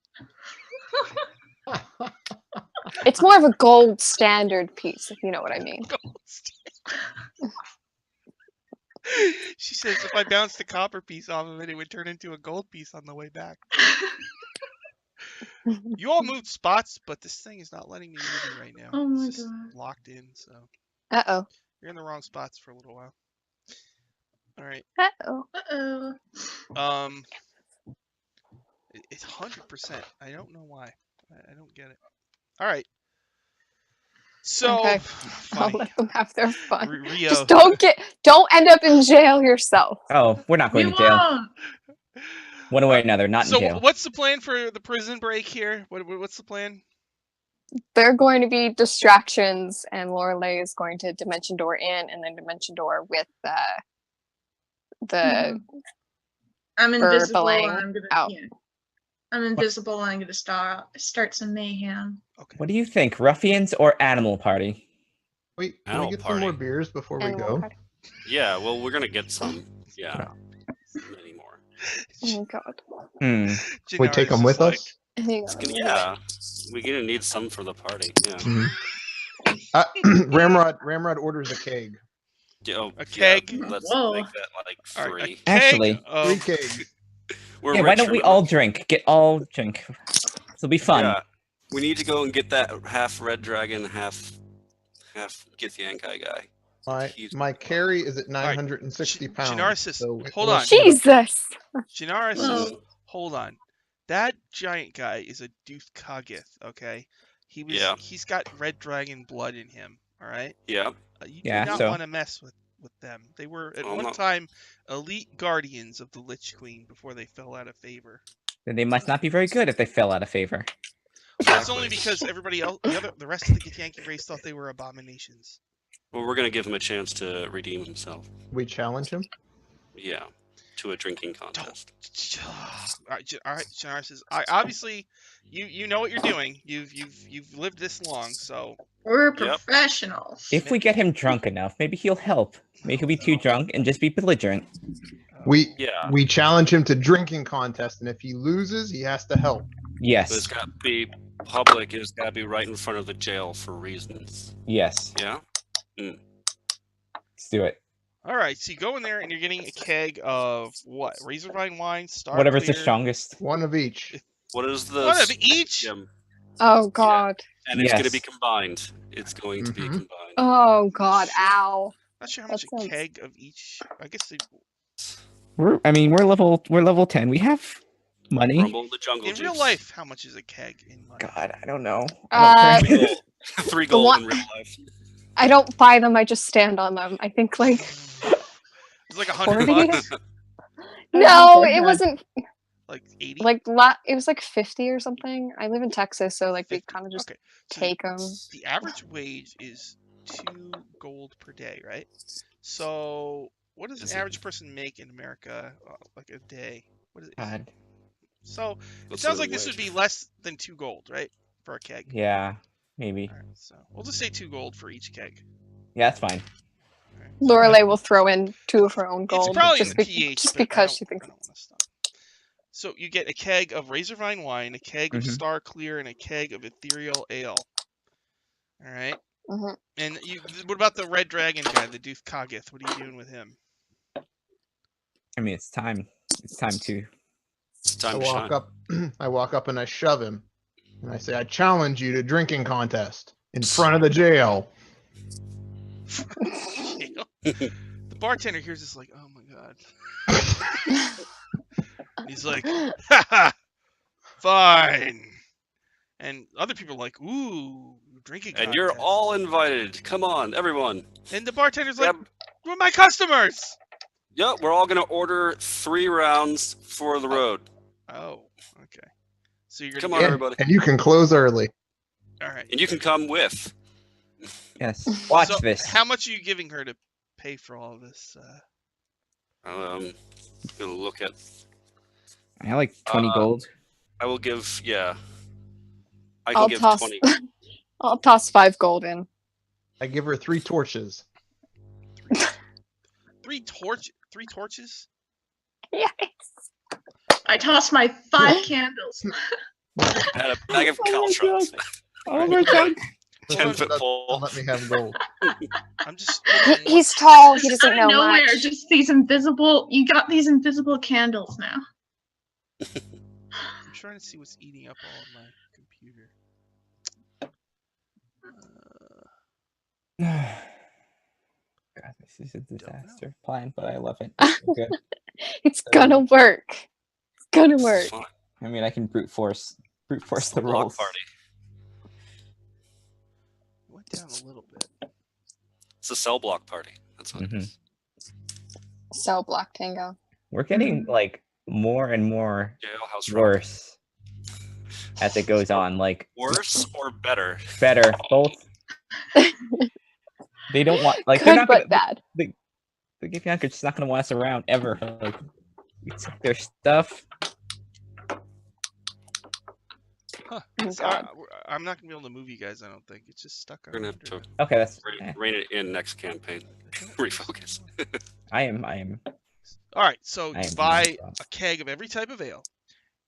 It's more of a gold standard piece, if you know what I mean.
She says if I bounced a copper piece off of it, it would turn into a gold piece on the way back. You all moved spots, but this thing is not letting me move you right now.
Oh my
it's just
God.
locked in, so
Uh-oh.
you're in the wrong spots for a little while. All right.
Uh-oh.
Uh-oh.
It's 100%. I don't know why. I don't get it. All right. So
Okay. I'll
funny.
let them have their fun.
Rio.
Just don't end up in jail yourself.
Oh, we're not
We
going to jail.
won't.
One way or another, not
So
in jail.
what's the plan for the prison break here? What's the plan?
They're going to be distractions, and Lorelei is going to dimension door in, and then dimension door with the
I'm invisible
burbling
and I'm gonna
out.
yeah. I'm invisible and I'm gonna start some mayhem.
Okay.
What do you think, ruffians or animal party?
Wait, can
Animal
we get some more
party.
beers before we
animal
go?
party.
Yeah, well, we're gonna get some. Yeah, many more.
Oh god.
Hmm.
We take them with us?
It's gonna, yeah, we're gonna need some for the party. Yeah.
Mhm. Ramrod orders a keg.
Oh,
A keg?
Yeah, let's
Whoa.
make that like
All right, a
3.
keg
Actually,
of-
3 kegs.
We're
Yeah, why
rich,
don't we
remember?
all drink? Get all drink. This'll be fun.
Yeah, we need to go and get that half red dragon, half Githyankai guy.
My carry is at 960 pounds.
Janara says,
so
hold
we'll
on.
split up.
Jesus.
Janara
Well-
says, hold on. That giant guy is a Dooth Kagith, okay?
Yeah.
He's got red dragon blood in him, all right?
Yeah.
You
Yeah,
do not
so-
want to mess with them. They were at
Oh,
one
no.
time elite guardians of the Lich-Queen before they fell out of favor.
Then they must not be very good if they fell out of favor.
That's only because everybody else, the rest of the Githyanki race thought they were abominations.
Well, we're gonna give him a chance to redeem himself.
We challenge him.
Yeah, to a drinking contest.
All right, Janara says, obviously, you know what you're doing. You've lived this long, so
We're
Yep.
professionals.
If we get him drunk enough, maybe he'll help. Maybe he'll be too drunk and just be belligerent.
Yeah,
We challenge him to drinking contest, and if he loses, he has to help.
but it's
Yes.
got to be public. It's got to be right in front of the jail for reasons.
Yes.
Yeah.
Let's do it.
All right, so you go in there and you're getting a keg of what? Razorvine wine, Star
Whatever's the
Clear,
strongest.
One of each.
What is the?
One of each.
Oh god.
And it's going to be
Yes.
combined. It's going to be
Mhm.
combined.
Oh god. Ow.
Not sure how much
That
a
sounds-
keg of each. I guess
We're level 10. We have money.
Rumble the jungle
in
juice.
real life, how much is a keg in money?
God, I don't know.
Uh,
3 gold. 3
The
gold
one-
in real life.
I don't buy them, I just stand on them. I think like
It's like 100
40?
bucks,
no, it wasn't
like 80.
like it was like 50 or something. I live in Texas, so like we
50.
kind of just
Okay, so
take them.
the average wage is 2 gold per day, right? So what does
Is
an
it-
average person make in America, like a day? What is it?
God.
So it
What's
sounds
the
like this would
wage?
be less than 2 gold, right, for a keg.
Yeah, maybe.
All right, so we'll just say 2 gold for each keg.
Yeah, that's fine.
All right.
Lorelei will throw in 2 of her own gold
It's probably
just,
in the PH,
just
but I
because
don't-
she thinks
I don't
it's
wanna stop. So you get a keg of Razorvine wine, a keg of
Mhm.
Star Clear, and a keg of Ethereal Ale. All right.
Mhm.
And what about the Red Dragon guy, the Doof Kagith? What are you doing with him?
I mean, it's time. It's time to.
It's time
I
to
walk
shine.
up. I walk up and I shove him, and I say, "I challenge you to drinking contest in front of the jail."
The bartender hears this like, oh my god. And he's like, haha, fine. And other people are like, ooh, drinking
And you're
contest.
all invited. Come on, everyone.
And the bartender's like,
Grab-
we're my customers.
Yep, we're all gonna order 3 rounds for the road.
Oh, okay. So you're gonna
Come
get,
on, everybody.
And you can close early.
all right.
And you can come with.
Yes. Watch
So
this.
how much are you giving her to pay for all of this?
Gonna look at.
I like 20 gold.
I will give. Yeah. I can
I'll
give
toss.
20.
I'll toss 5 gold in.
I give her 3 torches.
3 torches?
Yes.
I toss my 5 candles.
And a bag of
Oh my
caltrops.
Oh my god.
10-foot
Don't
pole.
let me have gold.
I'm just.
He's tall. He
Just
doesn't
out of
know
nowhere,
much.
just these invisible. You got these invisible candles now.
I'm trying to see what's eating up all of my computer.
God, this is a disaster plan, but I love it. Good.
It's gonna work. It's gonna
This
work.
is fun.
I mean, I can brute force
It's
the
block
rolls.
party.
Went down a little bit.
It's a cell block party. That's what it
Mhm.
is.
So block tango.
We're getting like more and more
Jailhouse rock.
worse as it goes on. Like
Worse or better?
better, both. They don't want like they're
Good
not
but
gonna,
bad.
the Githyank are just not gonna want us around ever. Like we took their stuff.
Huh.
Oh,
So
God.
I'm not gonna be able to move you guys. I don't think it's just stuck
We're
on.
gonna have to
Okay, that's
rein it in next campaign. Refocus.
I am
All right, so
I
you
am
buy
not-
a keg of every type of ale.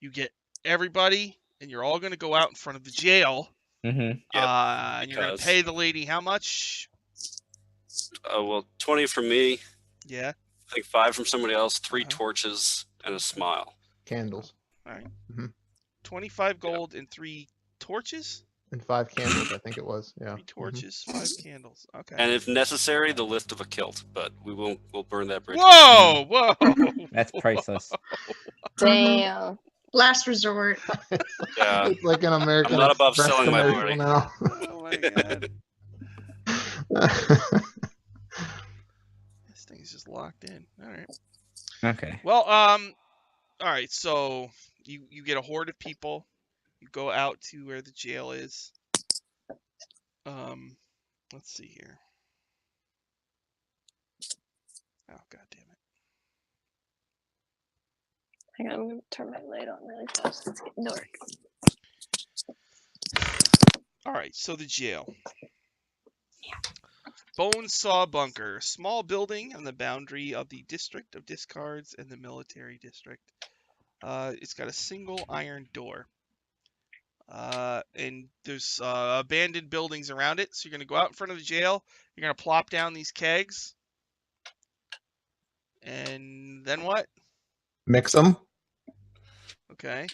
You get everybody, and you're all gonna go out in front of the jail.
Mhm.
Yep,
And you're gonna
because-
pay the lady how much?
Well, 20 from me.
Yeah.
I think 5 from somebody else. 3
Uh-huh.
torches and a smile.
Candles.
All right.
25
gold and 3 torches.
And 5 candles, I think it was. Yeah.
3 torches, 5 candles. Okay.
And if necessary, the lift of a kilt. But we'll burn that bridge.
Whoa! Whoa!
That's priceless.
Damn.
Last resort.
Yeah.
It's like an American
I'm not above
Express
selling my
commercial
body.
now.
Oh my god. This thing's just locked in. All right.
Okay.
Well, all right. So you get a horde of people. You go out to where the jail is. Let's see here. Oh god damn it.
Hang on, I'm gonna turn my light on really fast. It's getting dark.
All right. So the jail. Bonesaw Bunker, a small building on the boundary of the District of Discards and the Military District. It's got a single iron door. And there's abandoned buildings around it. So you're going to go out in front of the jail. You're going to plop down these kegs. And then what?
Mix them.
Okay.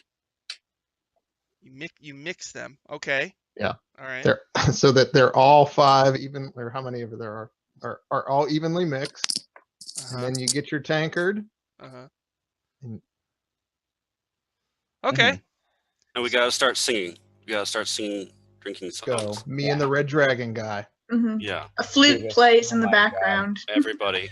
You mix them. Okay.
Yeah.
All right.
They're so that they're all 5 even, or how many ever there are all evenly mixed. And then you get your tankard.
Uh-huh.
And-
Okay.
And we gotta start singing. We gotta start singing drinking
Go.
songs.
Me and the Red Dragon guy.
Mhm.
Yeah,
A flute
Dude,
plays in
oh
the
my God.
background.
everybody.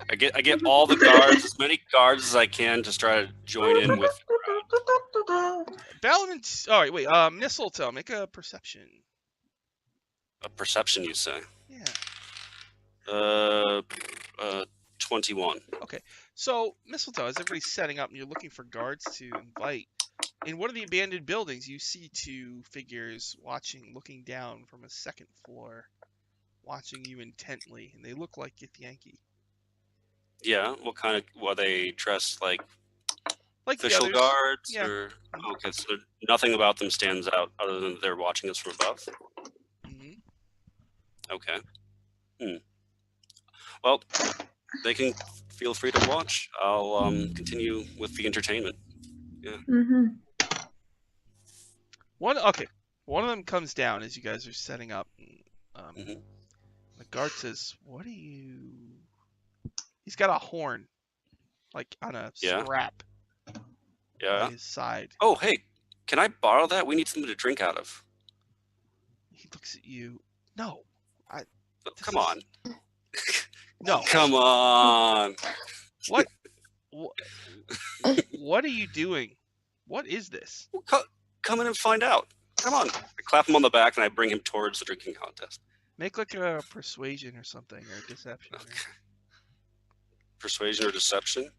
I get all the guards, as many guards as I can, to try to join in with the crowd.
Valamin. All right. Wait. Mistletoe. Make a perception.
A perception, you say?
Yeah.
21.
So, Mistletoe, as everybody's setting up and you're looking for guards to invite, in one of the abandoned buildings, you see 2 figures looking down from a 2nd floor, watching you intently, and they look like Githyanki.
Yeah. What kind of? Were they dressed like
Like the
official
others.
guards?
Yeah.
Or okay, so nothing about them stands out other than they're watching us from above.
hmm
Okay. Well, they can feel free to watch. I'll continue with the entertainment.
Mm-hmm.
One of them comes down as you guys are setting up.
Mhm.
The guard says, "What are you?" He's got a horn, like on a
Yeah.
strap
Yeah.
by his side.
Oh, hey, can I borrow that? We need something to drink out of.
He looks at you. No,
Oh,
This
come
is-
on.
no.
Come on.
What? What are you doing? What is this?
Well, come in and find out. Come on. I clap him on the back and I bring him towards the drinking contest.
Make like a persuasion or something, or deception.
Okay. Persuasion or deception?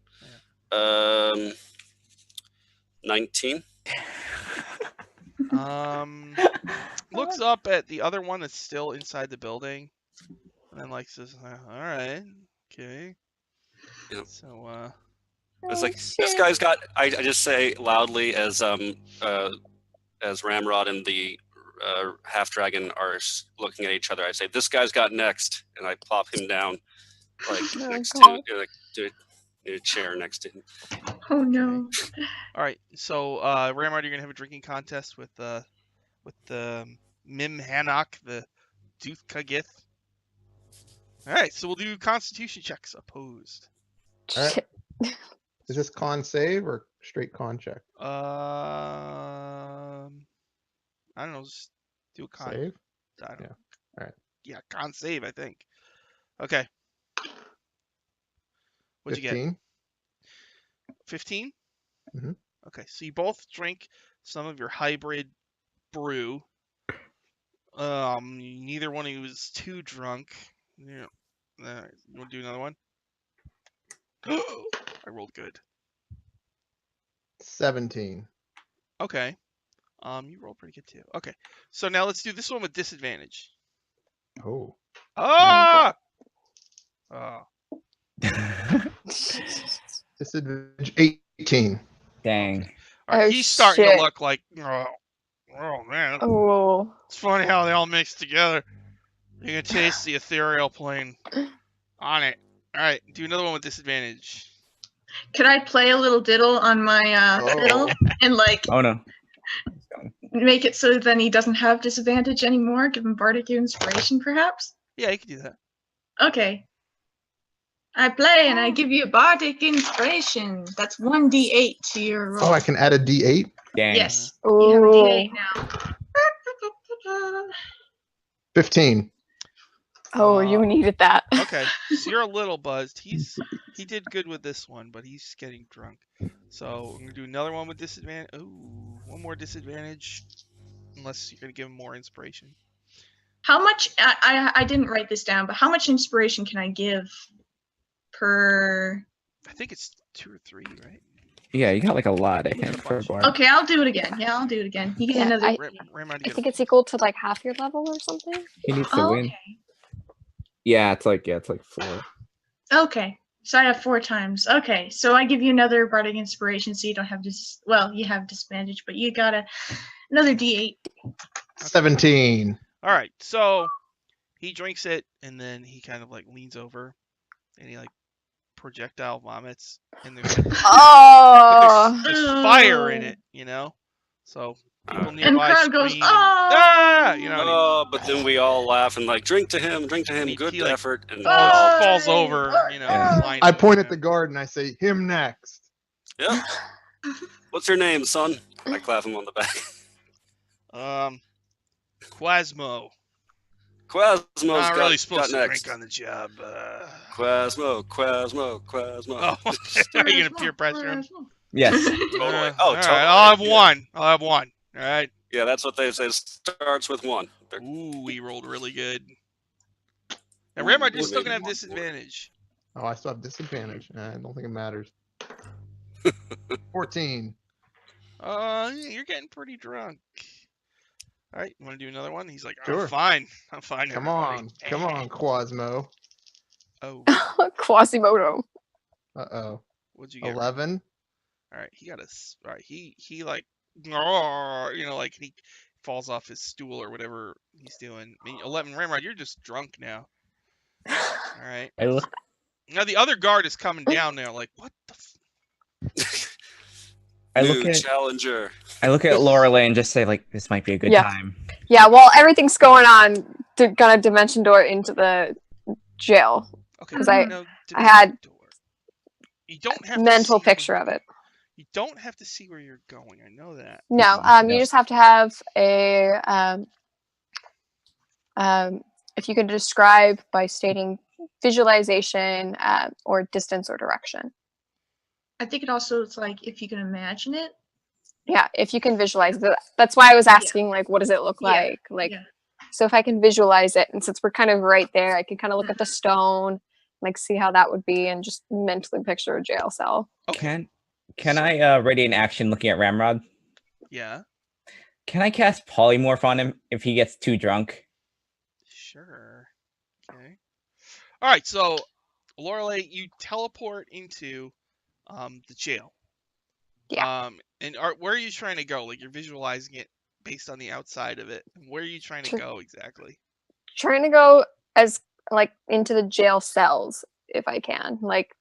19.
Looks up at the other one that's still inside the building, and then like says, "All right, okay."
Yep.
So
It's like this guy's got. I just say loudly as Ramrod and the half dragon are looking at each other. I say, "This guy's got next," and I plop him down, like
Oh,
next
God.
to a chair next to him.
Oh no.
all right, so Ramrod, you're gonna have a drinking contest with Mim Hanok, the Dooth. All right, so we'll do Constitution checks. Opposed.
Alright.
Shit.
Is this con save or straight con check?
I don't know. Just do a con.
Save?
I don't,
Yeah. Alright.
Yeah, con save, I think. Okay. What'd you get?
15?
15?
Mhm.
Okay, so you both drink some of your hybrid brew. Neither one of you was too drunk. Yeah. Alright, you want to do another one? I rolled good.
17.
Okay. You rolled pretty good too. Okay, so now let's do this one with disadvantage.
Oh.
Ah! Oh.
Disadvantage 18.
Dang.
All right,
Oh,
he's starting
shit.
to look like, oh man,
Oh.
it's funny how they all mix together. You can taste the ethereal plane on it. All right, do another one with disadvantage.
Could I play a little diddle on my fiddle and like
Oh no.
make it so then he doesn't have disadvantage anymore? Give him bardic inspiration, perhaps?
Yeah, you can do that.
Okay. I play and I give you a bardic inspiration. That's 1d8 to your roll.
Oh, I can add a D8?
Dang.
Yes. You have a
Ooh.
d8 now.
15.
Oh, you needed that.
Okay, so you're a little buzzed. He did good with this one, but he's getting drunk. So I'm gonna do another one with disadvantage. Ooh, one more disadvantage, unless you're gonna give him more inspiration.
How much? I didn't write this down, but how much inspiration can I give per?
I think it's 2 or 3, right?
Yeah, you got like a lot, I
Yeah,
think,
a
for a
bunch.
bard.
Okay, I'll do it again. Yeah, I'll do it again. You get
Yeah,
another.
I
Ramrod,
I think it's equal to like half your level or something.
He needs to
Oh,
win.
okay.
Yeah, it's like 4.
Okay, so I have 4 times. Okay, so I give you another bardic inspiration, so you don't have you have disadvantage, but you got another d8.
17.
All right, so he drinks it, and then he kind of like leans over, and he like projectile vomits, and there's like,
Oh.
there's fire in it, you know. So people
And
nearby
crowd goes,
scream,
"Oh!"
ah! You know, and he
Oh, but then we all laugh and like drink to him.
And
Good
he, like,
effort. And
falls over, you know.
Yeah.
blinded,
I point
you
at the
know.
guard and I say, him next.
Yep. What's your name, son? I clap him on the back.
Quasmo.
Quasmo's
Not really
got
supposed to
next.
drink on the job.
Quasmo.
Oh, are you gonna peer pressure him?
Yes.
Totally.
All right, I'll have one. All right.
Yeah, that's what they say. Starts with 1.
Ooh, we rolled really good. And Ramrod, you're
Ooh,
still
maybe
gonna have
one more.
disadvantage.
Oh, I still have disadvantage. I don't think it matters. 14.
You're getting pretty drunk. All right, you want to do another one? He's like,
Sure.
I'm fine.
Come
everybody."
on, Quasmo.
Oh,
Quasimodo.
Uh-oh.
what'd you get?
11.
All right, he got us. All right, he like, like he falls off his stool or whatever he's doing. I mean, 11 Ramrod, you're just drunk now. All right.
I look.
Now the other guard is coming down now. Like, what the?
I
New
look at.
challenger.
I look at Lorelei and just say like, "This might be a good
Yeah.
time."
Yeah, while everything's going on, gonna dimension door into the jail.
Okay.
'Cause I
no,
had
door. You don't have
mental
to see
picture
where,
of it.
You don't have to see where you're going. I know that.
No,
No.
you just have to have a if you could describe by stating visualization or distance or direction.
I think it also is like if you can imagine it.
Yeah, if you can visualize it. That's why I was asking, like, what does it look like? Like,
yeah.
so if I can visualize it, and since we're kind of right there, I can kind of look at the stone, like see how that would be, and just mentally picture a jail cell.
Okay.
Can
So-
I radiate an action looking at Ramrod?
Yeah.
Can I cast polymorph on him if he gets too drunk?
Sure. Okay. All right. So, Lorelei, you teleport into the jail.
Yeah.
And where are you trying to go? Like you're visualizing it based on the outside of it. Where are you trying to go exactly?
Trying to go as like into the jail cells if I can. Like,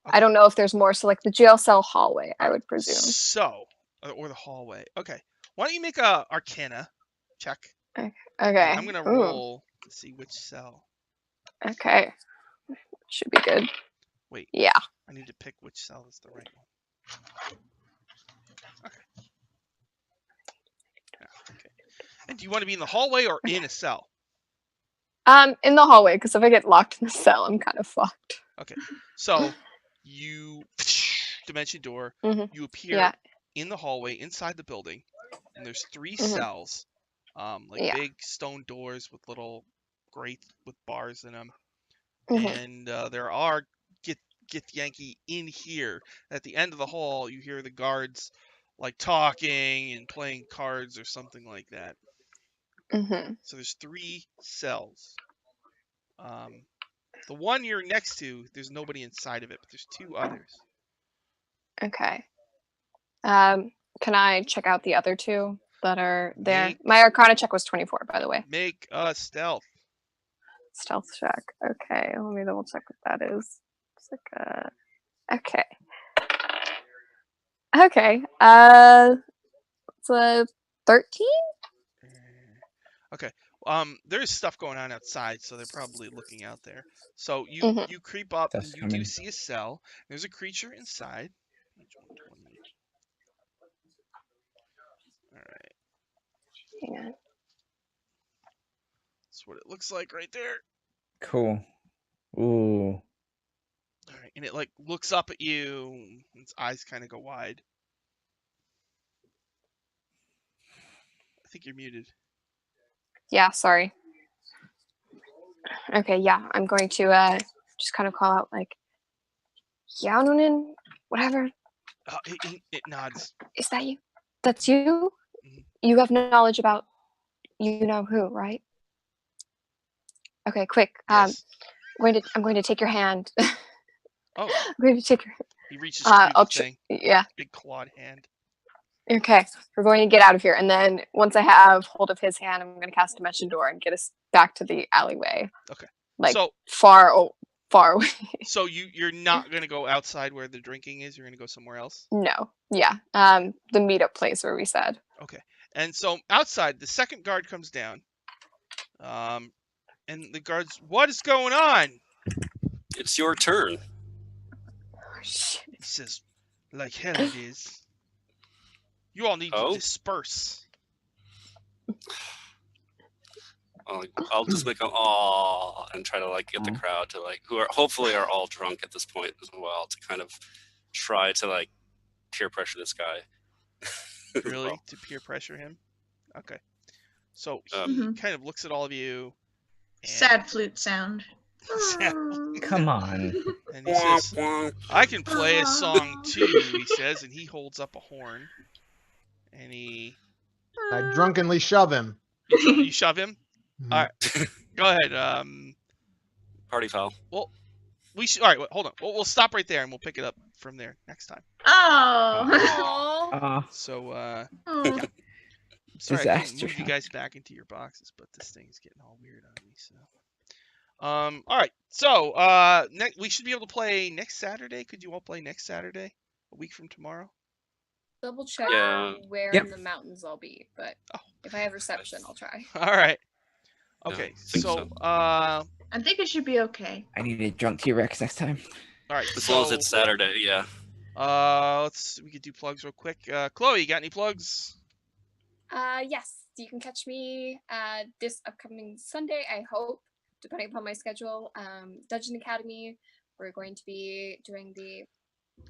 I don't know if there's more. So like the jail cell hallway, I would presume.
So, or the hallway. Okay. Why don't you make a Arcana check?
Okay.
I'm gonna
Ooh,
roll to see which cell.
okay. Should be good.
Wait.
Yeah.
I need to pick which cell is the right one. Okay. Yeah, okay. And do you want to be in the hallway or in a cell?
In the hallway, because if I get locked in the cell, I'm kind of fucked.
Okay. So you dimension door.
Mhm.
You appear
Yeah.
in the hallway inside the building, and there's 3
Mhm.
cells, like
Yeah.
big stone doors with little grates with bars in them.
Mhm.
And there are get Yankee in here. At the end of the hall, you hear the guards like talking and playing cards or something like that.
Mhm.
So there's 3 cells. The one you're next to, there's nobody inside of it, but there's 2 others.
Okay. Can I check out the other 2 that are there?
Make-
My Arcana check was 24, by the way.
Make a stealth.
Stealth check. Okay, let me double check what that is. It's like okay. Okay. It's a 13?
Okay. There's stuff going on outside, so they're probably looking out there. So you
Mhm.
you creep up and
Stuff's
you do
coming.
see a cell. There's a creature inside. Page 120. All right.
Hang on.
That's what it looks like right there.
Cool. Ooh.
All right. And it like looks up at you. Its eyes kind of go wide. I think you're muted.
Yeah, sorry. Okay, yeah, I'm going to just kind of call out like Yaununin, whatever.
It nods.
Is that you? That's you?
Mhm.
You have knowledge about you know who, right? Okay, quick.
Yes.
I'm going to take your hand.
Oh,
I'm going to take your
he reaches through the thing.
yeah.
Big clawed hand.
Okay, we're going to get out of here, and then once I have hold of his hand, I'm going to cast Dimension Door and get us back to the alleyway.
Okay.
Like
So
far away.
so you're not gonna go outside where the drinking is. You're gonna go somewhere else.
No, yeah. The meetup place where we said.
Okay. And so outside, the second guard comes down. And the guards, what is going on?
It's your turn.
Oh, shit.
He says, like hell it is. You all need to
Oh?
disperse.
I'll just make an aw and try to like get the
Aw.
crowd to like who are hopefully are all drunk at this point as well to kind of try to like peer pressure this guy.
Really? To peer pressure him? Okay. So he
Mhm.
kind of looks at all of you. And,
Sad flute sound.
Sad
Come on.
and he says, I can play a song too, he says, and he holds up a horn. And he...
I drunkenly shove him.
You shove him?
Mhm.
All right. Go ahead.
Party foul.
Well, we should. All right, hold on. We'll stop right there and we'll pick it up from there next time.
Oh.
Aw.
So,
Oh.
I'm sorry I couldn't
Disaster.
move you guys back into your boxes, but this thing is getting all weird on me. So, all right. So, we should be able to play next Saturday. Could you all play next Saturday, a week from tomorrow?
Double check
Yeah.
where
Yep.
in the mountains I'll be, but
Oh.
if I have reception, I'll try.
All right.
Yeah,
Okay.
I think
So,
so.
I think it should be okay.
I need a drunk T-Rex next time.
all right.
As long as it's Saturday, yeah.
We could do plugs real quick. Chloe, you got any plugs?
Yes, you can catch me this upcoming Sunday, I hope, depending upon my schedule. Dungeon Academy, we're going to be doing the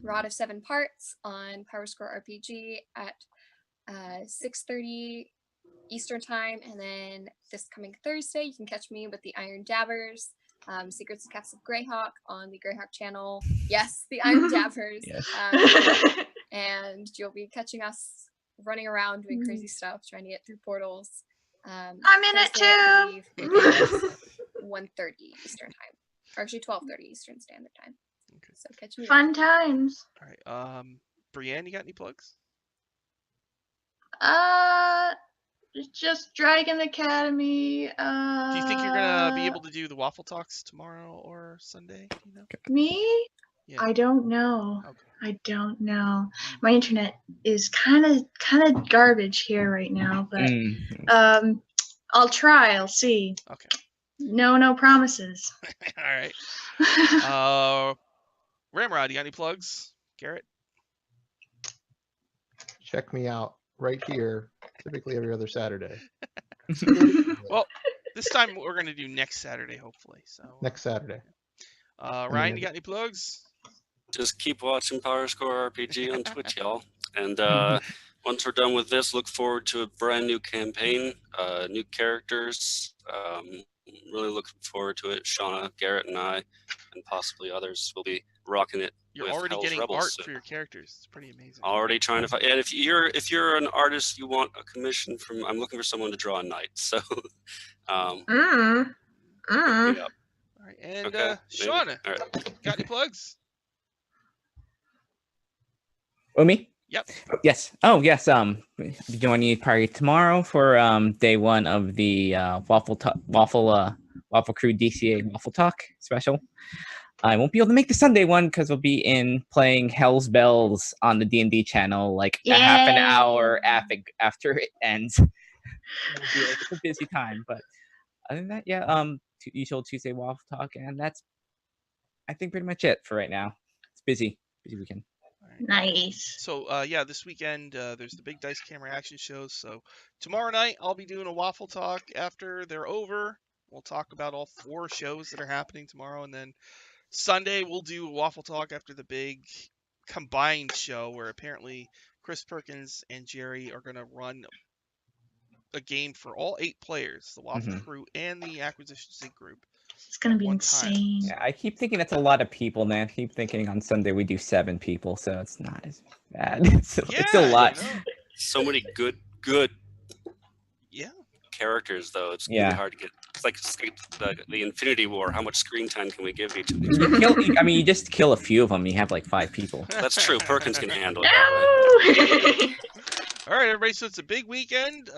Rod of 7 Parts on PowerScore RPG at 6:30 Eastern Time, and then this coming Thursday, you can catch me with the Iron Dabbers, Secrets of Cats of Greyhawk on the Greyhawk channel. Yes, the Iron Dabbers.
Yes.
And you'll be catching us running around doing crazy stuff, trying to get through portals.
I'm in it
Thursday, I
too.
believe, 1:30 Eastern Time, or actually 12:30 Eastern Standard Time.
Okay.
So catch me.
Fun times.
All right. Brianne, you got any plugs?
Just Dragon Academy.
Do you think you're gonna be able to do the waffle talks tomorrow or Sunday? Do you know?
Me?
Yeah.
I don't know.
Okay.
I don't know. My internet is kind of garbage here right now, but I'll try. I'll see.
Okay.
No promises.
All right. Ramrod, you got any plugs? Garrett?
Check me out right here, typically every other Saturday.
Well, this time we're gonna do next Saturday, hopefully. So
Next Saturday.
Ryan, you got any plugs?
Just keep watching PowerScore RPG on Twitch, y'all. And once we're done with this, look forward to a brand new campaign, new characters. Really looking forward to it. Shauna, Garrett, and I, and possibly others will be rocking it.
You're
with
already
Hell's
getting
Rebels
art
soon.
for your characters. It's pretty amazing.
Already trying to find. And if you're an artist, you want a commission from. I'm looking for someone to draw a knight. So, look me up.
All right, and
Okay, maybe.
Shauna,
All right.
got any plugs?
Oh, me?
Yep.
Yes. Oh, yes. Joining you probably tomorrow for day 1 of the Waffle Crew DCA Waffle Talk special. I won't be able to make the Sunday one because we'll be playing Hell's Bells on the D&D channel like a half an hour after it ends. It'll be like a busy time, but other than that, yeah. Usual Tuesday Waffle Talk, and that's I think pretty much it for right now. It's busy weekend.
Nice.
So yeah, this weekend there's the big Dice Camera action shows. So tomorrow night I'll be doing a Waffle Talk after they're over. We'll talk about all 4 shows that are happening tomorrow, and then Sunday we'll do a Waffle Talk after the big combined show where apparently Chris Perkins and Jerry are gonna run a game for all 8 players, the Waffle Crew and the Acquisition Sync group.
It's gonna be
one time.
insane.
Yeah, I keep thinking that's a lot of people, man. I keep thinking on Sunday we do 7 people, so it's not as bad. It's a lot.
You know?
So many good
Yeah.
characters, though. It's
Yeah.
really hard to get. It's like the Infinity War. How much screen time can we give each of these?
You just kill a few of them. You have like 5 people.
That's true. Perkins can handle it. That way.
No!
All right, everybody. So it's a big weekend.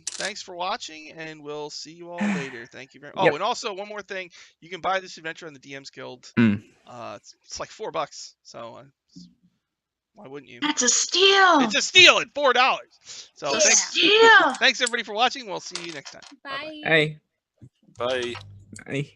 Thanks for watching, and we'll see you all later. Thank you very much.
Yep.
Oh, and also one more thing. You can buy this adventure on the DM's Guild.
Mm.
It's like $4. So why wouldn't you?
That's a steal.
It's a steal at $4. So
Yeah.
Steal.
thanks everybody for watching. We'll see you next time. Bye-bye.
Bye.
Hey.
Bye.
Hey.